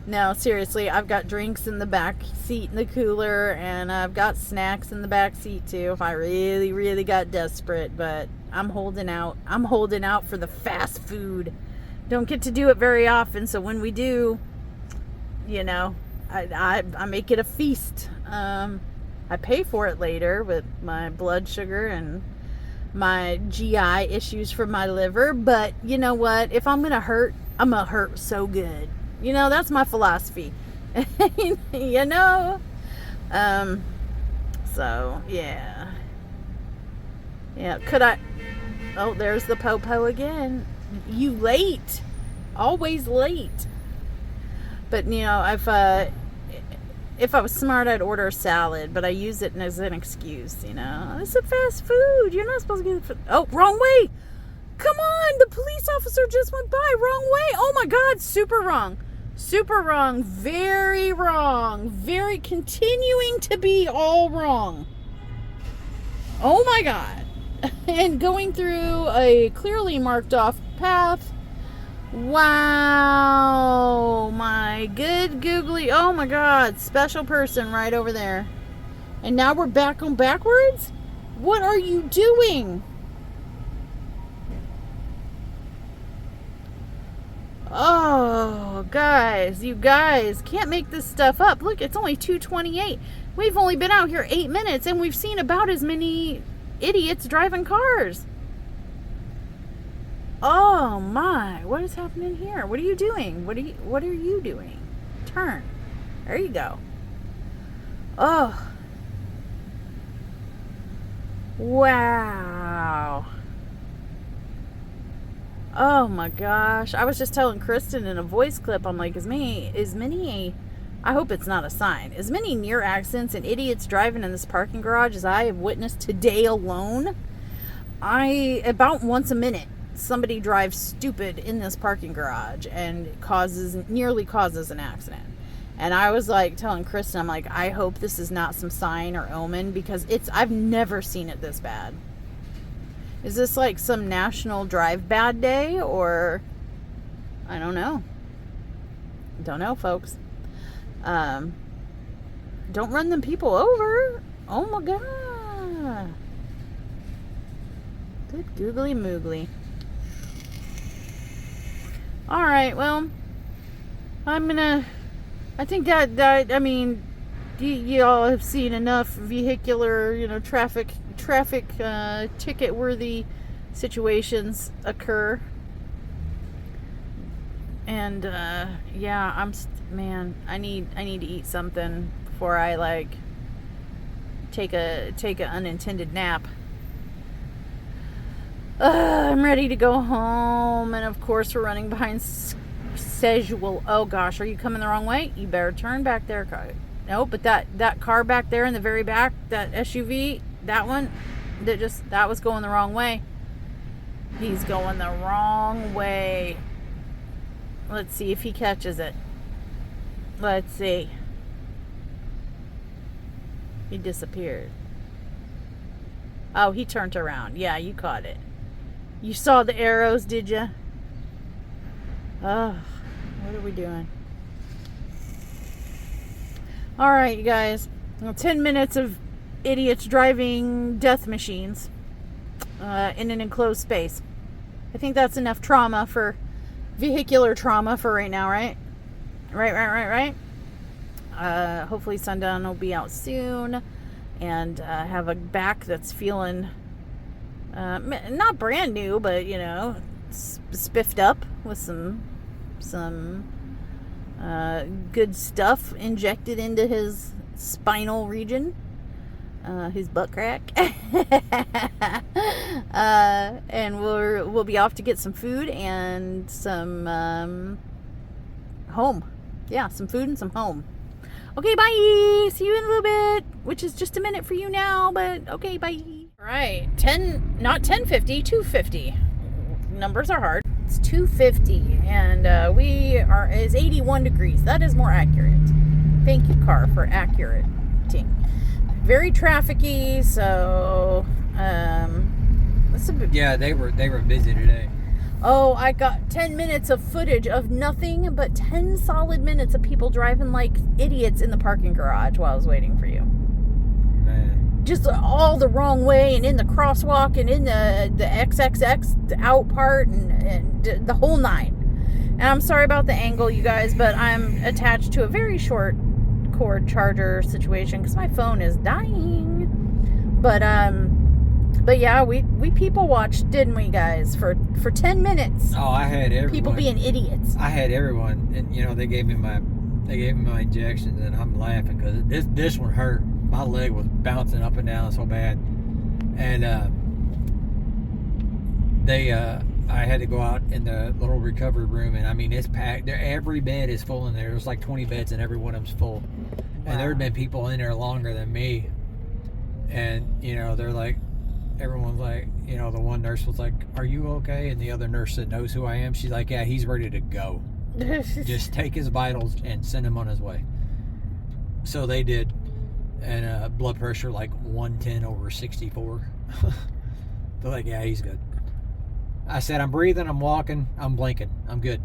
No, seriously, I've got drinks in the back seat in the cooler, and I've got snacks in the back seat too if I really, really got desperate, but I'm holding out. I'm holding out for the fast food. Don't get to do it very often, so when we do, I make it a feast. I pay for it later with my blood sugar and my GI issues from my liver, but you know what? If I'm gonna hurt, I'm gonna hurt so good. That's my philosophy. So yeah. Could I? Oh, there's the po-po again. You late. Always late. But, if I was smart, I'd order a salad, but I use it as an excuse, It's a fast food. You're not supposed to get Oh, wrong way. Come on. The police officer just went by. Wrong way. Oh, my God. Super wrong. Super wrong. Very wrong. Very continuing to be all wrong. Oh, my God. And going through a clearly marked off path. Wow, my good googly. Oh my God, special person right over there. And now we're back on backwards? What are you doing? Oh, guys, you guys can't make this stuff up. Look, it's only 2:28. We've only been out here 8 minutes, and we've seen about as many idiots driving cars. Oh my, what is happening here? What are you doing? What are you doing? Turn. There you go. Oh. Wow. Oh my gosh. I was just telling Kristen in a voice clip, I'm like, as many I hope it's not a sign. As many near accidents and idiots driving in this parking garage as I have witnessed today alone. About once a minute, somebody drives stupid in this parking garage and nearly causes an accident. And I was like telling Kristen, I'm like, I hope this is not some sign or omen, because I've never seen it this bad. Is this like some national drive bad day, or I don't know. Don't know, folks. Don't run them people over. Oh my god. Good googly moogly. Alright, well, I think that I mean, you all have seen enough vehicular, traffic ticket worthy situations occur. And yeah, I need to eat something before I like take an unintended nap. I'm ready to go home, and of course we're running behind schedule. Oh gosh, are you coming the wrong way? You better turn back there, car. No, but that car back there in the very back, that SUV, that one, that was going the wrong way. He's going the wrong way. Let's see if he catches it. Let's see. He disappeared. Oh, he turned around. Yeah, you caught it. You saw the arrows, did you? Oh, what are we doing? All right, you guys. 10 minutes of idiots driving death machines in an enclosed space. I think that's enough vehicular trauma for right now, right? Right. Hopefully Sundown will be out soon, and have a back that's feeling not brand new, but spiffed up with some good stuff injected into his spinal region, his butt crack. And we'll be off to get some food and some home. Yeah, some food and some home. Okay, bye. See you in a little bit, which is just a minute for you now, but okay, bye. All right, 2:50. Numbers are hard. It's 2:50, and it's 81 degrees. That is more accurate. Thank you, car, for accurating. Very trafficky, so yeah, they were busy today. Oh, I got 10 minutes of footage of nothing but 10 solid minutes of people driving like idiots in the parking garage while I was waiting for you. Man. Just all the wrong way, and in the crosswalk, and in the XXX, the out part, and the whole nine. And I'm sorry about the angle, you guys, but I'm attached to a very short cord charger situation because my phone is dying. But yeah, we people watched, didn't we, guys, for 10 minutes? Oh, I had everyone. People being idiots. I had everyone, and they gave me my injections, and I'm laughing because this one hurt. My leg was bouncing up and down so bad, and I had to go out in the little recovery room, and I mean, it's packed. Every bed is full in there. There's like 20 beds, and every one of them's full. Wow. And there had been people in there longer than me, and they're like, everyone's like, the one nurse was like, "Are you okay?" And the other nurse that knows who I am, she's like, "Yeah, he's ready to go. Just take his vitals and send him on his way." So they did, and blood pressure like 110/64. They're like, "Yeah, he's good." I said, "I'm breathing, I'm walking, I'm blinking, I'm good.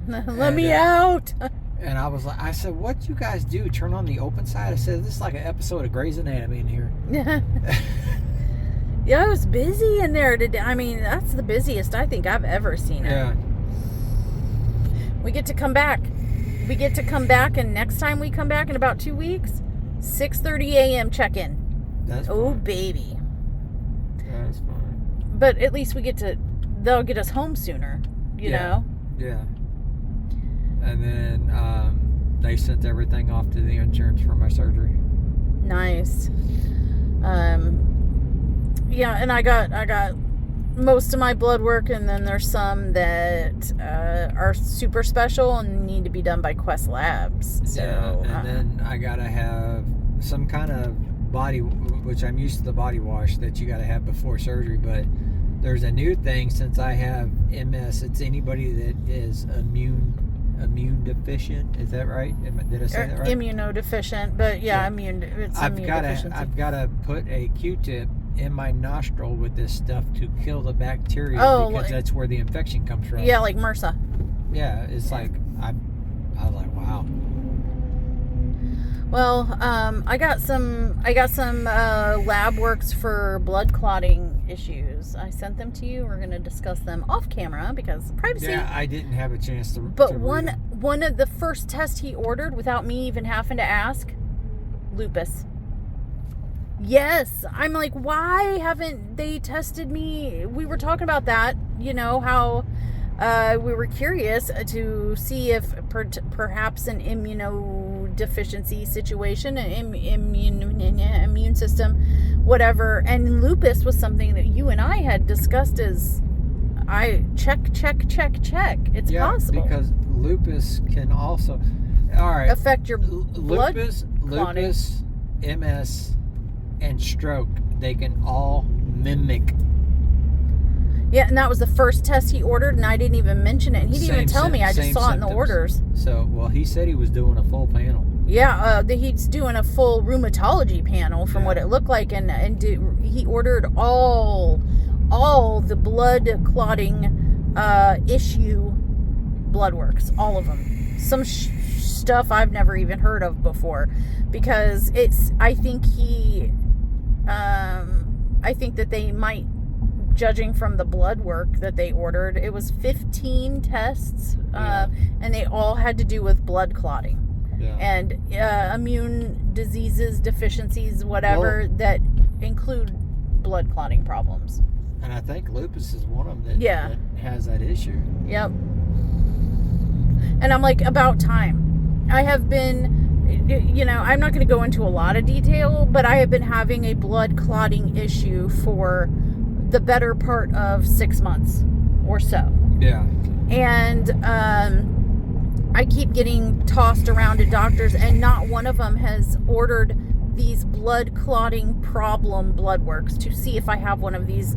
Let me out." And I said, "What you guys do? Turn on the open side?" I said, "This is like an episode of Grey's Anatomy in here." Yeah, it was busy in there today. I mean, that's the busiest I think I've ever seen it. Yeah. We get to come back. We get to come back, and next time we come back in about 2 weeks, 6:30 a.m. check-in. That's Oh, fine. baby. That's fine. But at least they'll get us home sooner, you know? Yeah. And then they sent everything off to the insurance for my surgery. Nice. Yeah, and I got most of my blood work, and then there's some that are super special and need to be done by Quest Labs. So, and then I gotta have some kind of body, which I'm used to the body wash that you gotta have before surgery, but there's a new thing since I have MS. It's anybody that is immune deficient. Is that right? Did I say that right? Immunodeficient, but yeah. Immune deficiency. I've gotta put a Q-tip in my nostril with this stuff to kill the bacteria because that's where the infection comes from. Yeah, like MRSA. Yeah, it's like I was like, wow. Well, I got some lab works for blood clotting issues. I sent them to you. We're going to discuss them off camera because privacy. Yeah, I didn't have a chance to. But one of the first tests he ordered without me even having to ask, lupus. Yes, I'm like, why haven't they tested me? We were talking about that, you know, how we were curious to see if perhaps an immunodeficiency situation, an immune system, whatever. And lupus was something that you and I had discussed as check. It's possible. Because lupus can also, affect your blood clotting. Lupus, MS, and stroke, they can all mimic. Yeah, and that was the first test he ordered, and I didn't even mention it. And he didn't even tell me. I just saw it in the orders. So, well, he said he was doing a full panel. Yeah, he's doing a full rheumatology panel from what it looked like, and he ordered all the blood clotting issue blood works, all of them. Some stuff I've never even heard of before, because I think that they might, judging from the blood work that they ordered, it was 15 tests, and they all had to do with blood clotting and immune diseases, deficiencies, whatever, that include blood clotting problems. And I think lupus is one of them that has that issue. Yep. And I'm like, about time. I have been, you know, I'm not going to go into a lot of detail, but I have been having a blood clotting issue for the better part of 6 months or so. Yeah. And I keep getting tossed around to doctors, and not one of them has ordered these blood clotting problem blood works to see if I have one of these,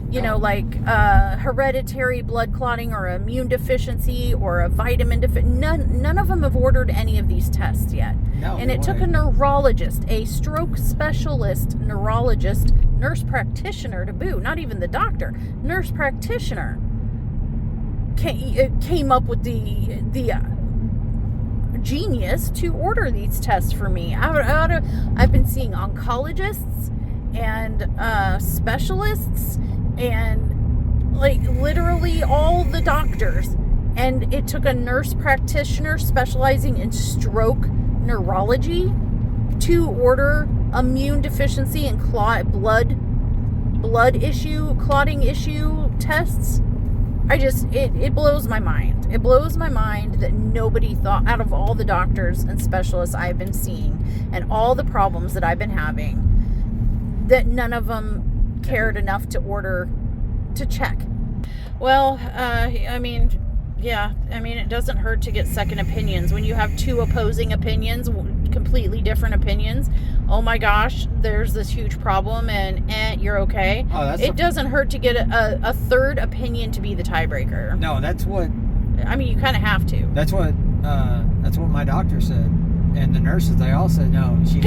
you know, like hereditary blood clotting or immune deficiency or a vitamin deficiency. None of them have ordered any of these tests yet. No, and it took a neurologist, a stroke specialist neurologist, nurse practitioner to boot, not even the doctor, nurse practitioner came up with the genius to order these tests for me. I've been seeing oncologists and specialists and like literally all the doctors, and it took a nurse practitioner specializing in stroke neurology to order immune deficiency and blood clotting issue tests. It blows my mind. It blows my mind that nobody thought, out of all the doctors and specialists I've been seeing and all the problems that I've been having, that none of them cared enough to order to check. Well, I mean, it doesn't hurt to get second opinions. When you have two opposing opinions, completely different opinions, oh my gosh, there's this huge problem, and you're okay. It doesn't hurt to get a third opinion to be the tiebreaker. No, that's what. I mean, you kind of have to. That's what my doctor said, and the nurses, they all said no. She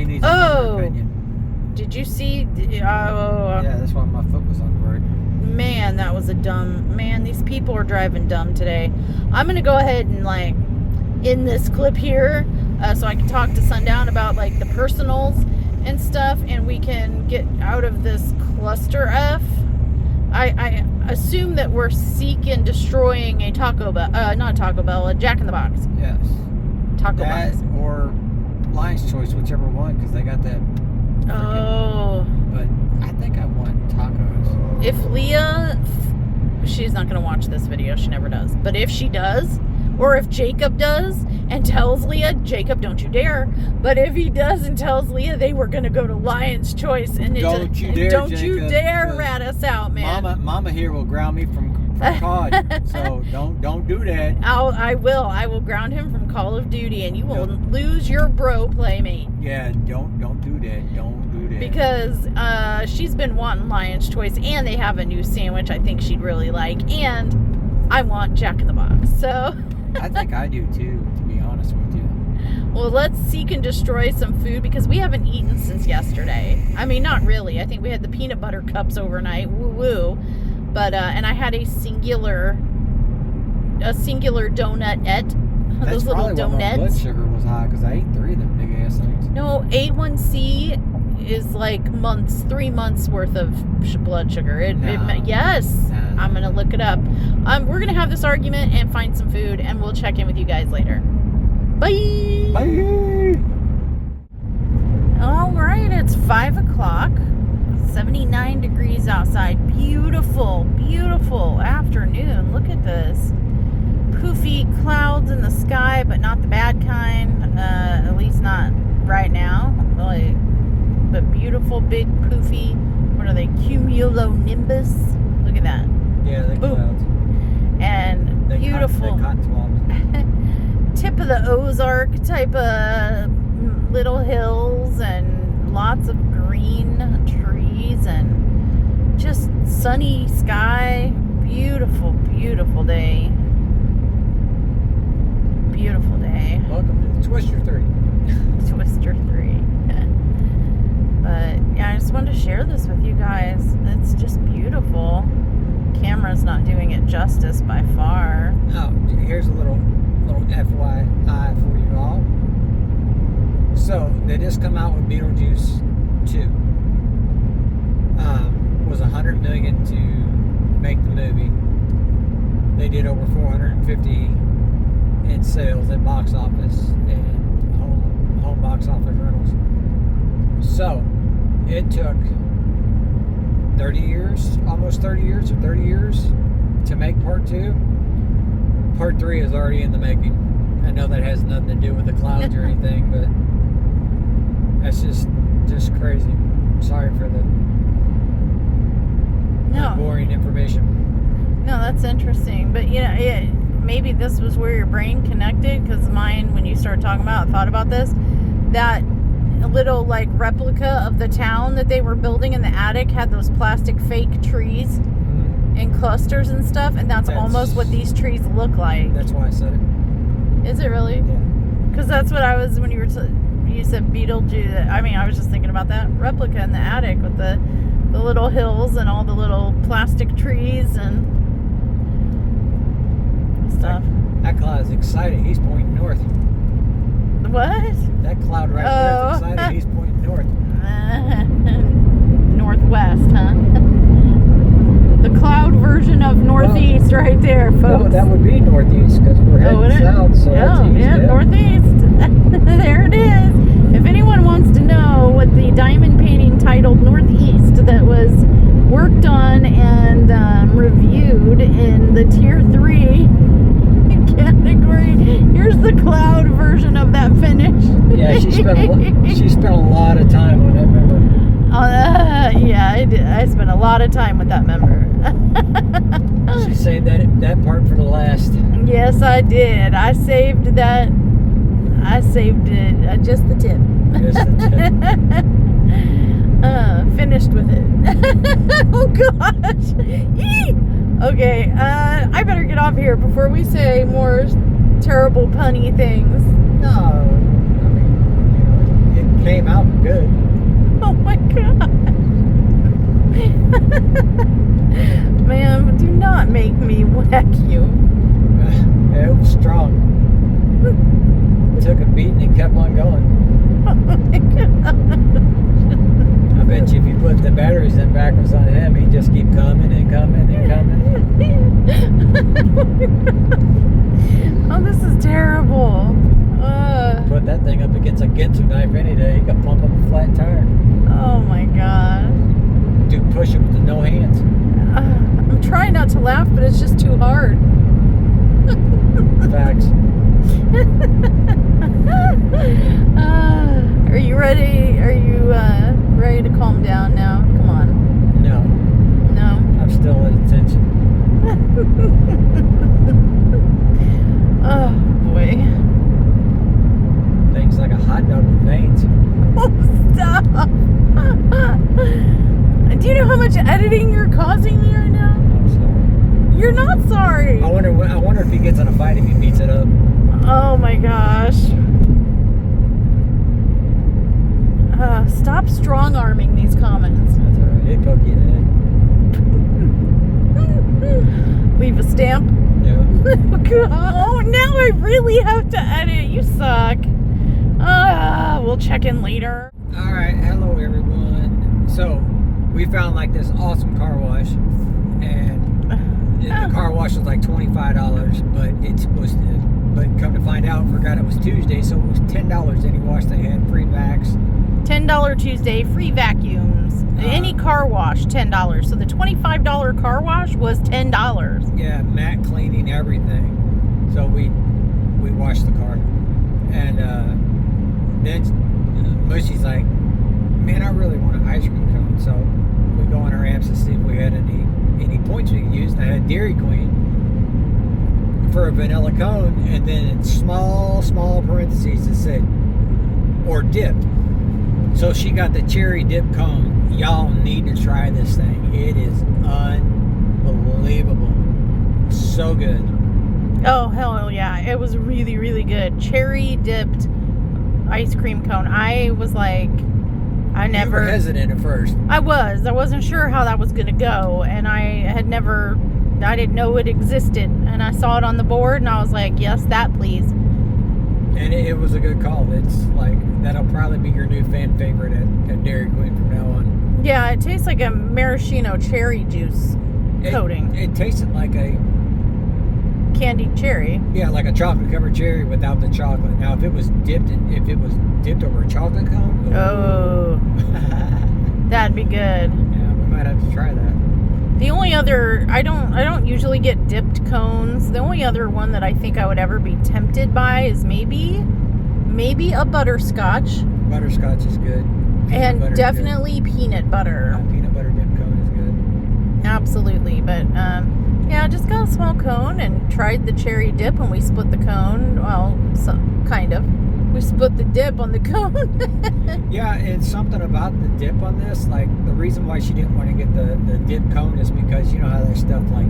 needs another opinion. Did you see? Yeah, that's why my foot was on the road. Man, that was these people are driving dumb today. I'm gonna go ahead and end this clip here, so I can talk to Sundown about the personals and stuff, and we can get out of this cluster F. I assume that we're seeking destroying a Taco Bell, not Taco Bell, a Jack in the Box. Yes. Taco That Box. or Lion's Choice, whichever one, because they got that. Oh. But I think I want tacos. If Leah, she's not going to watch this video. She never does. But if she does, or if Jacob does and tells Leah, Jacob, don't you dare. But if he does and tells Leah they were going to go to Lion's Choice, and Don't you dare, don't you Jacob, dare rat us out, man. Mama here will ground me from COD. So don't do that. I will ground him from Call of Duty, and you will lose your bro playmate. Yeah, don't do that. Don't do that. Because she's been wanting Lion's Choice, and they have a new sandwich I think she'd really like, and I want Jack in the Box. So I think I do too, to be honest with you. well, let's seek and destroy some food because we haven't eaten since yesterday. I mean, not really. I think we had the peanut butter cups overnight. Woo woo. But and I had a singular donut-ette. That's Those little probably why my blood donuts. sugar was high, because I ate 3 of them big ass things. No, A1C is like 3 months worth of blood sugar. Yes. Nah. I'm gonna look it up. We're gonna have this argument and find some food, and we'll check in with you guys later. Bye. Bye. All right, it's 5 o'clock. 79 degrees outside. Beautiful, beautiful afternoon. Look at this. Poofy clouds in the sky, but not the bad kind. At least not right now. But beautiful, big, poofy. What are they? Cumulonimbus. Look at that. Yeah, the clouds. And They beautiful. cotton swabs. Tip of the Ozark type of little hills and lots of green trees and just sunny sky. Beautiful, beautiful day. Beautiful day. Welcome to Twister 3. Twister 3. But yeah, I just wanted to share this with you guys. It's just beautiful. Camera's not doing it justice by far. Oh, here's a little FYI for you all. So they just come out with Beetlejuice 2. Was $100 million to make the movie. They did over 450 in sales at box office and home box office rentals. So it took 30 years, almost 30 years, or 30 years to make part 2. Part 3 is already in the making. I know that has nothing to do with the clouds or anything, but that's just crazy. Sorry for the boring information. No, that's interesting. But you know, maybe this was where your brain connected, because mine, when you started talking about it, I thought about this. That little like replica of the town that they were building in the attic had those plastic fake trees in clusters and stuff, and that's almost what these trees look like. That's why I said it. Is it really? Yeah. Because that's what I was when you said Beetlejuice. I mean, I was just thinking about that replica in the attic with the little hills and all the little plastic trees and stuff. That cloud is excited. He's pointing north. What? That cloud right there is excited. He's pointing north. Northwest, huh? The cloud version of northeast right there, folks. No, that would be northeast because we're heading south, so that's east. Yeah, northeast. There it is. If anyone wants to know what the diamond painting titled Northeast that was worked on and reviewed in the Tier 3 category, here's the cloud version of that finish. Yeah, she spent a lot of time on that member. Yeah, I did. I spent a lot of time with that member. She saved that part for the last. Yes, I did. I saved that. I saved it. Just the tip. Just the tip. Finished with it. Oh gosh. Eee! Okay. I better get off here before we say more terrible punny things. No, I mean, it came out good. Oh my god. Ma'am, do not make me whack you. It was strong. It took a beat and it kept on going. Oh my god. I bet you if you put the batteries in backwards on him. He just keep coming and coming and coming. Oh, this is terrible. Put that thing up against a Ginsu knife any day. He could pump up a flat tire. Oh my gosh. Do push-ups with no hands. I'm trying not to laugh, but it's just too hard. Facts. Are you ready? Are you ready to calm down now? Come on. No. No? I'm still at attention. Oh, boy. Things like a hot dog with veins. Oh, stop. Do you know how much editing you're causing me right now? I'm sorry. You're not sorry. I wonder if he gets in a fight if he beats it up. Oh my gosh. Stop strong-arming these comments. That's alright. He'd poke you in the head. Leave a stamp. Yeah. Oh, now I really have to edit. You suck. We'll check in later. Alright, hello everyone. So, we found like this awesome car wash, and the car wash was like $25, but it's supposed to, but come to find out, forgot it was Tuesday, so it was $10 any wash they had, free vacs. $10 Tuesday, free vacuums. Any car wash, $10. So the $25 car wash was $10. Yeah, matte cleaning, everything. So we washed the car, and then Mushy's like, man, I really want an ice cream cone. So we go on our apps to see if we had any points we could use. And I had Dairy Queen for a vanilla cone, and then in small parentheses it said, or dipped. So she got the cherry dip cone. Y'all need to try this thing. It is unbelievable. So good. Oh, hell yeah. It was really, really good. Cherry dipped ice cream cone. I was like, You were hesitant at first. I wasn't sure how that was going to go. And I didn't know it existed. And I saw it on the board and I was like, yes, that please. And it was a good call. It's like, that'll probably be your new fan favorite at Dairy Queen from now on. Yeah, it tastes like a maraschino cherry juice coating. It tasted like a candied cherry. Yeah, like a chocolate covered cherry without the chocolate. Now, if it was dipped over a chocolate cone, oh, that'd be good. Yeah, we might have to try that. The only other, I don't usually get dipped cones. The only other one that I think I would ever be tempted by is maybe a butterscotch. Butterscotch is good. And definitely peanut butter. Peanut butter dip cone is good. Absolutely, but yeah, just got a small cone and tried the cherry dip, and we split the cone. Well, kind of. We split the dip on the cone. Yeah, and something about the dip on this, like the reason why she didn't want to get the dip cone is because you know how there's stuff like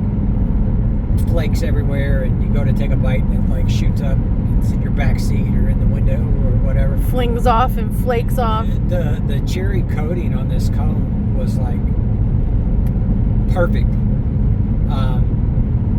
flakes everywhere, and you go to take a bite and it like shoots up, it's in your back seat or in the window or whatever. Flings off and flakes off. The cherry coating on this cone was like perfect.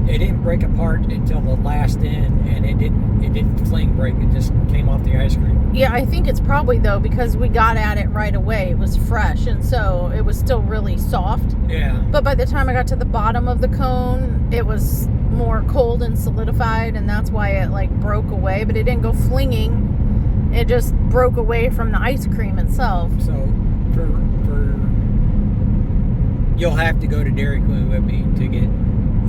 It didn't break apart until the last end, and it didn't fling break. It just came off the ice cream. Yeah, I think it's probably though because we got at it right away. It was fresh, and so it was still really soft. Yeah. But by the time I got to the bottom of the cone, it was more cold and solidified, and that's why it like broke away. But it didn't go flinging. It just broke away from the ice cream itself. So for you'll have to go to Dairy Queen with me to get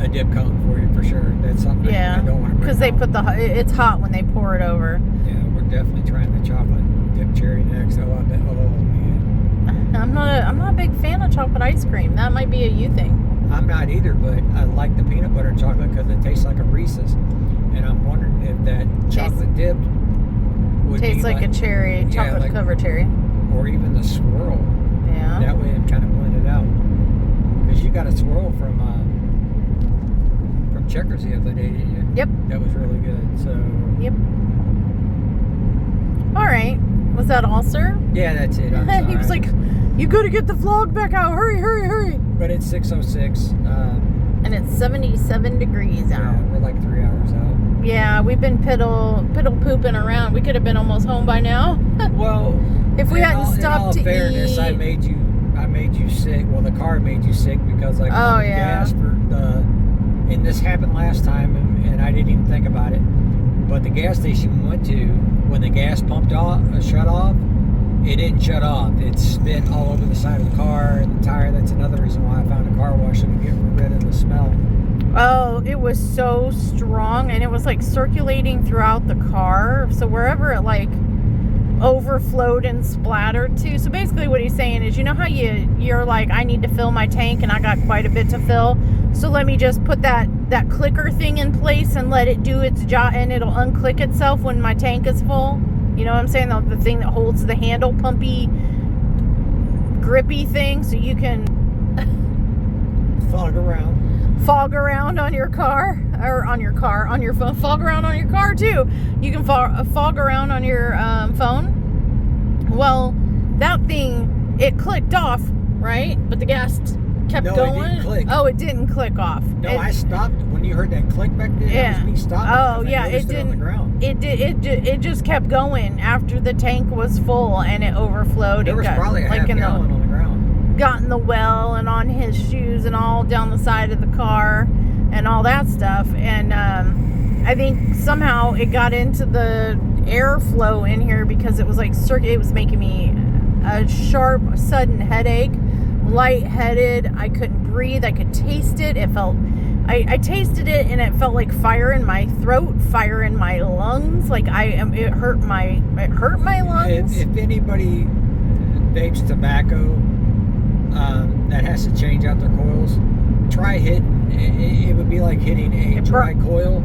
a dip cone for you for sure. That's something I don't want to bring because they put it's hot when they pour it over. Yeah, we're definitely trying the chocolate dip cherry next. Oh, I bet. Oh man, I'm not a big fan of chocolate ice cream. That might be a you thing. I'm not either, but I like the peanut butter chocolate because it tastes like a Reese's, and I'm wondering if that chocolate dip would tastes like a cherry, chocolate covered cherry, or even the swirl. Yeah. That way it kind of blended out. Because you got a swirl from Checkers the other day, didn't you? Yep. That was really good. So. Yep. All right. Was that all, sir? Yeah, that's it. I'm sorry. He was like, "You got to get the vlog back out! Hurry, hurry, hurry!" But it's 6:06. And it's 77 degrees out. Yeah, we're like 3 hours out. Yeah, we've been piddle pooping around. We could have been almost home by now. Well, if we hadn't stopped to fairness, eat. I I made you sick. Well, the car made you sick because I pumped gas for the. And this happened last time, and I didn't even think about it. But the gas station we went to, when the gas shut off, it didn't shut off. It spit all over the side of the car and the tire. That's another reason why I found a car wash to get rid of the smell. Oh, it was so strong, and it was like circulating throughout the car. So wherever it like overflowed and splattered to. So basically what he's saying is, you know how you're like, I need to fill my tank and I got quite a bit to fill. So let me just put that clicker thing in place and let it do its job, and it'll unclick itself when my tank is full. You know what I'm saying? The thing that holds the handle, pumpy, grippy thing, so you can fog around on your car, or on your phone. Fog around on your car too. You can fog around on your phone. Well, that thing, it clicked off, right? But the gas kept going. It didn't click. Oh, it didn't click off. No, I stopped when you heard that click back there. Yeah. That was me stopping. Oh, yeah. It didn't. On the ground. It just kept going after the tank was full and it overflowed. There was probably a half gallon on the ground. Got in the well and on his shoes and all down the side of the car and all that stuff. And I think somehow it got into the airflow in here because it was like it was making me a sharp, sudden headache, lightheaded. I couldn't breathe. I could taste it. It felt. I tasted it and it felt like fire in my throat, fire in my lungs. Like it hurt my lungs. If anybody vapes tobacco that has to change out their coils, try hitting. It would be like hitting a dry coil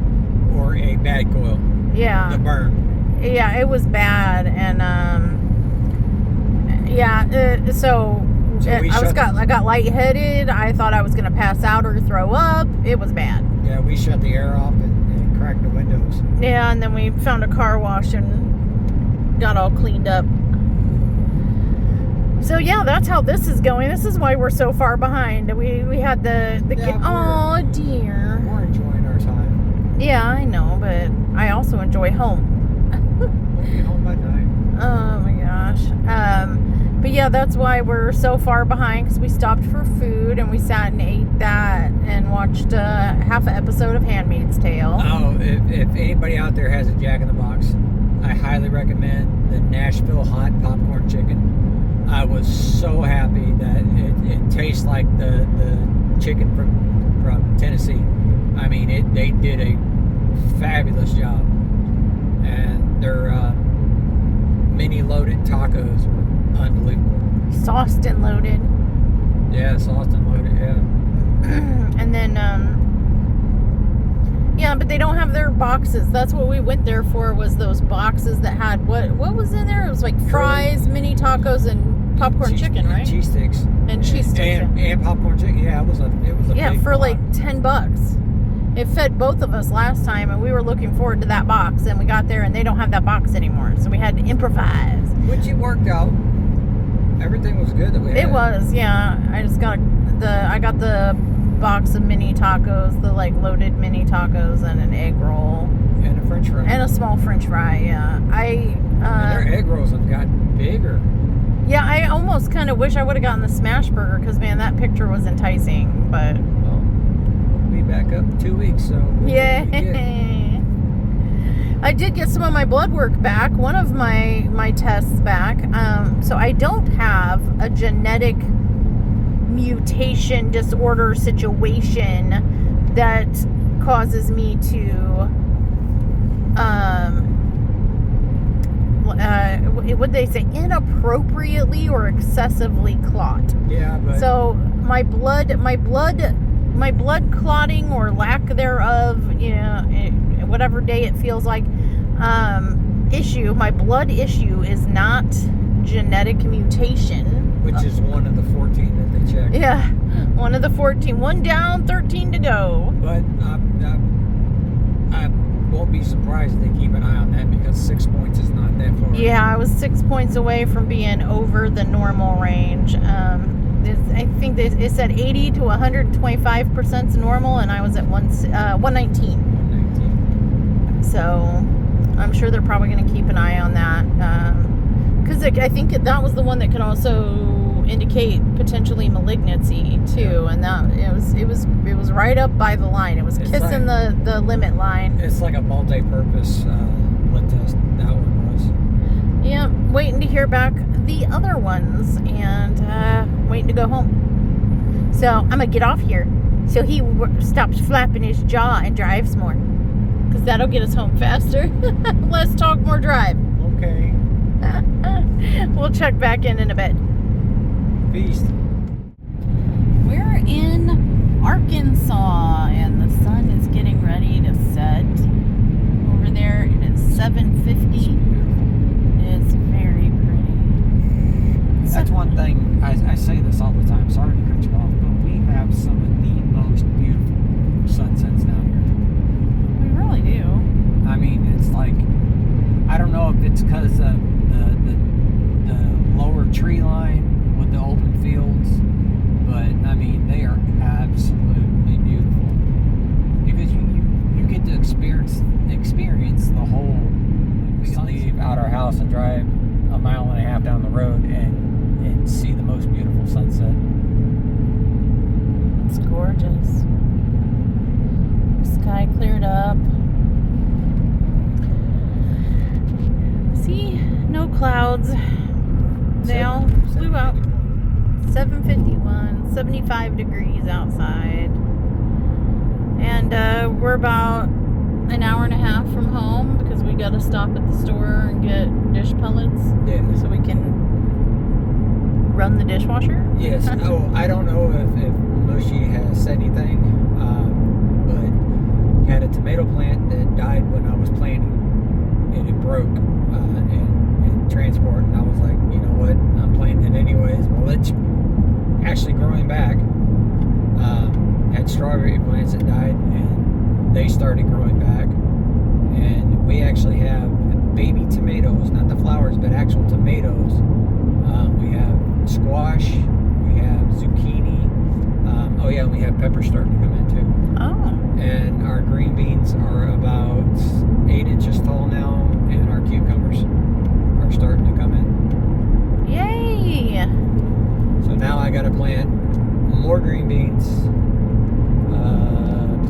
or a bad coil. Yeah. The burn. Yeah, it was bad, and I got lightheaded. I thought I was gonna pass out or throw up. It was bad. Yeah, we shut the air off and cracked the windows. Yeah, and then we found a car wash and got all cleaned up. So yeah, that's how this is going. This is why we're so far behind. We had the oh dear. We're enjoying our time. Yeah, I know, but I also enjoy home. We'll be home by 9. Oh my gosh. But yeah, that's why we're so far behind, because we stopped for food and we sat and ate that and watched half an episode of Handmaid's Tale. Oh, if anybody out there has a Jack in the Box, I highly recommend the Nashville hot popcorn chicken. I was so happy that it tastes like the chicken from Tennessee. I mean, they did a fabulous job, and their mini loaded tacos were unbelievable. Sauced and loaded. Yeah, sauced and loaded. Yeah. And then yeah, but they don't have their boxes. That's what we went there for, was those boxes that had what was in there? It was like fries, mini tacos, and popcorn chicken, right? Cheese sticks. And cheese sticks. And popcorn chicken. Yeah, it was a yeah, big for pot. like $10. It fed both of us last time, and we were looking forward to that box. And we got there, and they don't have that box anymore, so we had to improvise. Which it worked out. Everything was good that we had. It was, yeah. I got the box of mini tacos, the like loaded mini tacos, and an egg roll. And a French fry. And a small French fry, yeah. And their egg rolls have gotten bigger. Yeah, I almost kind of wish I would have gotten the smash burger, because, man, that picture was enticing, but... Well, we'll be back up in 2 weeks, so... Yeah. I did get some of my blood work back, one of my tests back. So I don't have a genetic mutation disorder situation that causes me to... would they say inappropriately or excessively clot? Yeah, but so my blood clotting or lack thereof, you know, whatever day it feels like, my blood issue is not genetic mutation, which is one of the 14 that they checked. Yeah, one of the 14. One down, 13 to go. But I won't be surprised if they keep an eye on that, because 6 points is not that far. Yeah, I was 6 points away from being over the normal range. I think it said 80 to 125% is normal, and I was at 119. 119. So I'm sure they're probably going to keep an eye on that, because I think that was the one that could also indicate potentially malignancy too, and that it was right up by the line. It was It's kissing the limit line. It's like a multi-purpose blood test. That one was. Yeah, waiting to hear back the other ones, and waiting to go home. So I'm gonna get off here so he stops flapping his jaw and drives more, because that'll get us home faster. Less talk, more drive. Okay. We'll check back in a bit. Peace. We're in Arkansas, and the sun is getting ready to set. Over there, it is 7:50. It's very pretty. That's one thing, I say this all the time, sorry to cut you off, but we have some of the most beautiful sunsets down here. We really do. I mean, it's like, I don't know if it's because of the lower tree line with the open fields, but I mean, they are absolutely beautiful. Because you get to experience the whole. We can leave out our house and drive a mile and a half down the road and see the most beautiful sunset. It's gorgeous. The sky cleared up. See, no clouds. They all flew out. 7:51, 75 degrees outside. And we're about an hour and a half from home, because we got to stop at the store and get dish pellets. Yeah. So we can run the dishwasher. Yes. Oh, I don't know if Mushy has said anything, but had a tomato plant that died when I was planting, and it broke in transport, and I was like, you know what, I'm planting it anyways. Well, it's actually growing back. Had strawberry plants that died, and they started growing back, and we actually have baby tomatoes, not the flowers, but actual tomatoes. We have squash, we have zucchini, oh yeah, we have pepper starting to come in too. Oh. And our green beans are about 8 inches tall now, and our cucumbers are starting to come in. Yay! So now I gotta plant more green beans,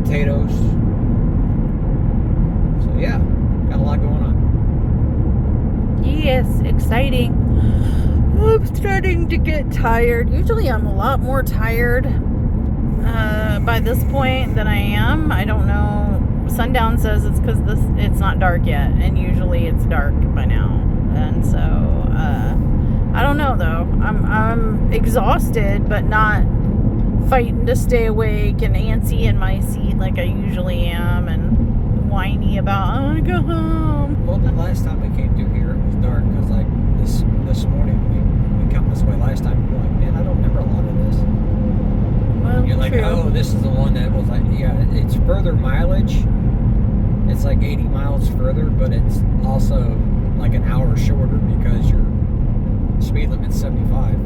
potatoes. So yeah, got a lot going on. Yes, exciting. I'm starting to get tired. Usually I'm a lot more tired by this point than I am. I don't know. Sundown says it's because it's not dark yet, and usually it's dark by now. And so I don't know though. I'm exhausted, but not fighting to stay awake and antsy in my seat like I usually am, and whiny about I want to go home. Well, the last time we came through here, it was dark, because like this morning we come this way last time. We're like, man, I don't remember a lot of this. Well, You're like, true. oh, this is the one that was like, yeah, it's further mileage. It's like 80 miles further, but it's also like an hour shorter, because your speed limit's 75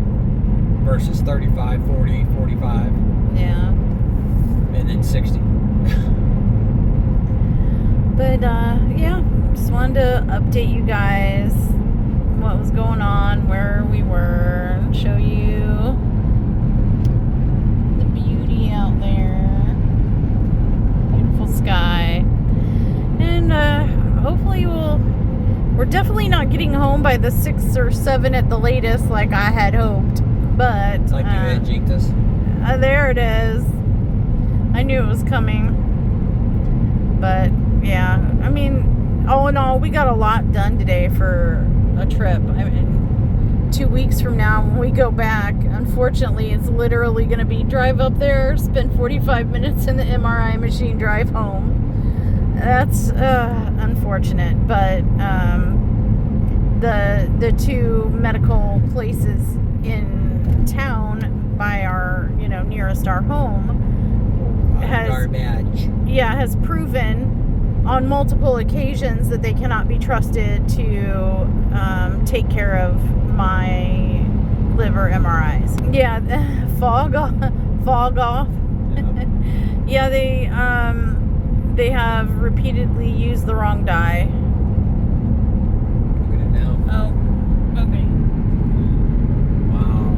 versus 35, 40, 45, Yeah. and then 60. But yeah, just wanted to update you guys what was going on, where we were, and show you the beauty out there. Beautiful sky. And hopefully we're definitely not getting home by the 6 or 7 at the latest like I had hoped. But Like you had jinked us. there it is. I knew it was coming. But yeah, I mean, all in all, we got a lot done today for a trip. I mean, 2 weeks from now when we go back, unfortunately, it's literally going to be drive up there, spend 45 minutes in the MRI machine, drive home. That's unfortunate, but the two medical places in town by our, nearest our home has proven on multiple occasions that they cannot be trusted to take care of my liver MRIs. Yeah, fog off. Yep. Yeah, they have repeatedly used the wrong dye. Look at it now. Oh, okay. Wow.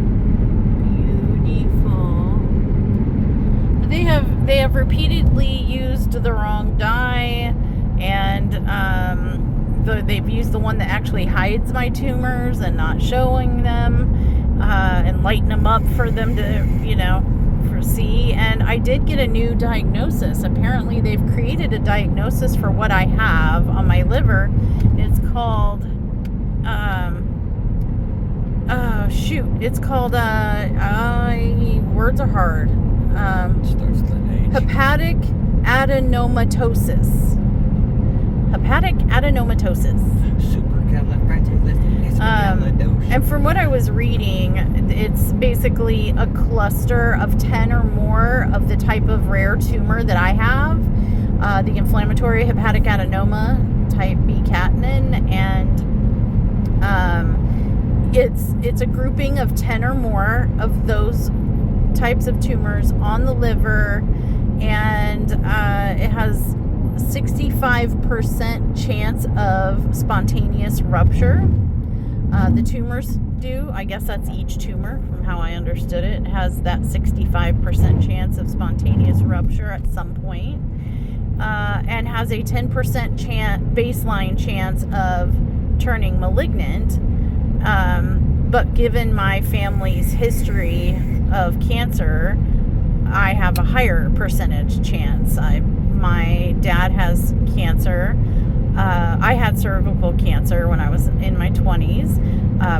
they have repeatedly used the wrong dye, and they've used the one that actually hides my tumors and not showing them, and lighten them up for them to, see. And I did get a new diagnosis. Apparently, they've created a diagnosis for what I have on my liver. It's called, it's called, words are hard. Hepatic adenomatosis. Hepatic adenomatosis. And from what I was reading, it's basically a cluster of 10 or more of the type of rare tumor that I have, the inflammatory hepatic adenoma type B catenin, and it's a grouping of 10 or more of those types of tumors on the liver, and it has 65% chance of spontaneous rupture. The tumors do. I guess that's each tumor, from how I understood it. It has that 65% chance of spontaneous rupture at some point, and has a 10% baseline chance of turning malignant. But given my family's history of cancer, I have a higher percentage chance. My dad has cancer. I had cervical cancer when I was in my 20s.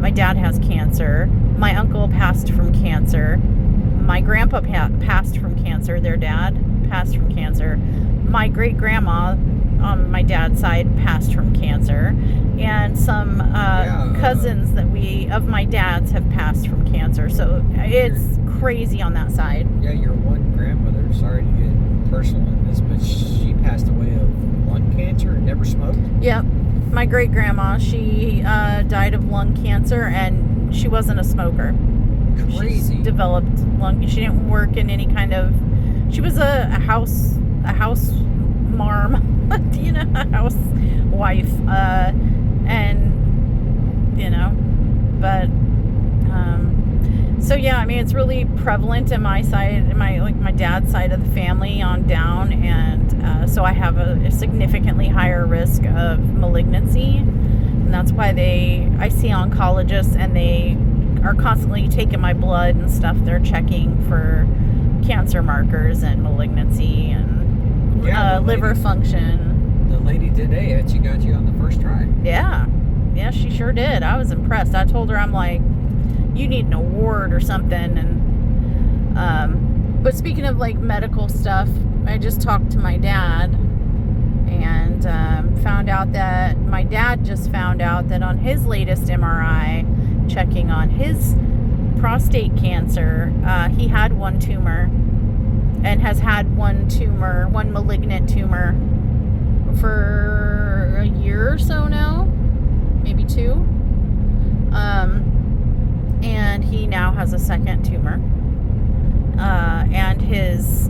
My dad has cancer. My uncle passed from cancer. My grandpa passed from cancer. Their dad passed from cancer. My great-grandma on my dad's side passed from cancer. And some cousins of my dad's have passed from cancer. So it's crazy on that side. Yeah, your one grandmother, sorry to get personal in this, but she passed away of lung cancer and never smoked? Yep. My great-grandma, she died of lung cancer, and she wasn't a smoker. Crazy. She developed she didn't work in any kind of, she was a house marm, a housewife, but so yeah, I mean, it's really prevalent in my side, my dad's side of the family on down, and so I have a significantly higher risk of malignancy, and that's why I see oncologists, and they are constantly taking my blood and stuff. They're checking for cancer markers and malignancy and liver function. The lady today actually got you on the first try. Yeah, she sure did. I was impressed. I told her, I'm like, you need an award or something. And but speaking of like medical stuff, I just talked to my dad, and found out that my dad just found out that on his latest MRI, checking on his prostate cancer, he had one tumor, and has had one malignant tumor for a year or so now, maybe 2. And he now has a second tumor, and his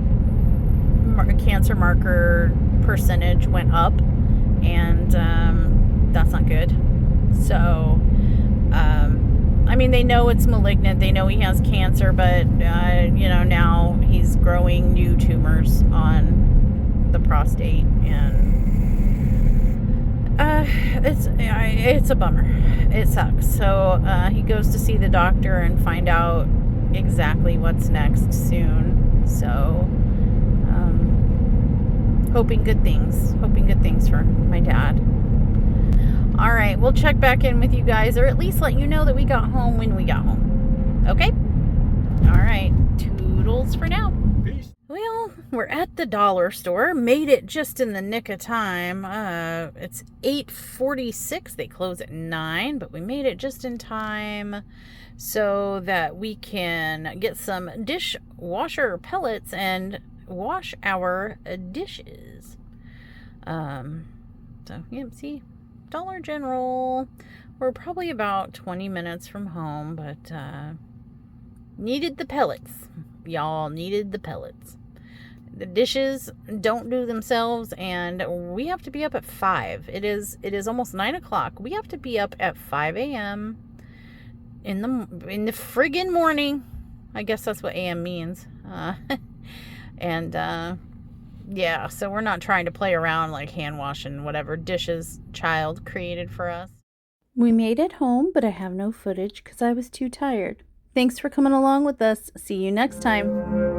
cancer marker percentage went up, and that's not good. So I mean, they know it's malignant, they know he has cancer, but now he's growing new tumors on the prostate, and it's a bummer. It sucks. So he goes to see the doctor and find out exactly what's next soon. So hoping good things for my dad. All right, we'll check back in with you guys, or at least let you know that we got home when we got home. Okay? All right, toodles for now. Peace. Well, we're at the dollar store. Made it just in the nick of time. It's 8:46. They close at 9, but we made it just in time so that we can get some dishwasher pellets and wash our dishes. See, Dollar General. We're probably about 20 minutes from home, but needed the pellets. Y'all needed the pellets. The dishes don't do themselves, and we have to be up at 5. It is almost 9 o'clock. We have to be up at 5 a.m. in the friggin' morning. I guess that's what AM means. And yeah, so we're not trying to play around like hand washing whatever dishes child created for us. We made it home, but I have no footage because I was too tired. Thanks for coming along with us. See you next time.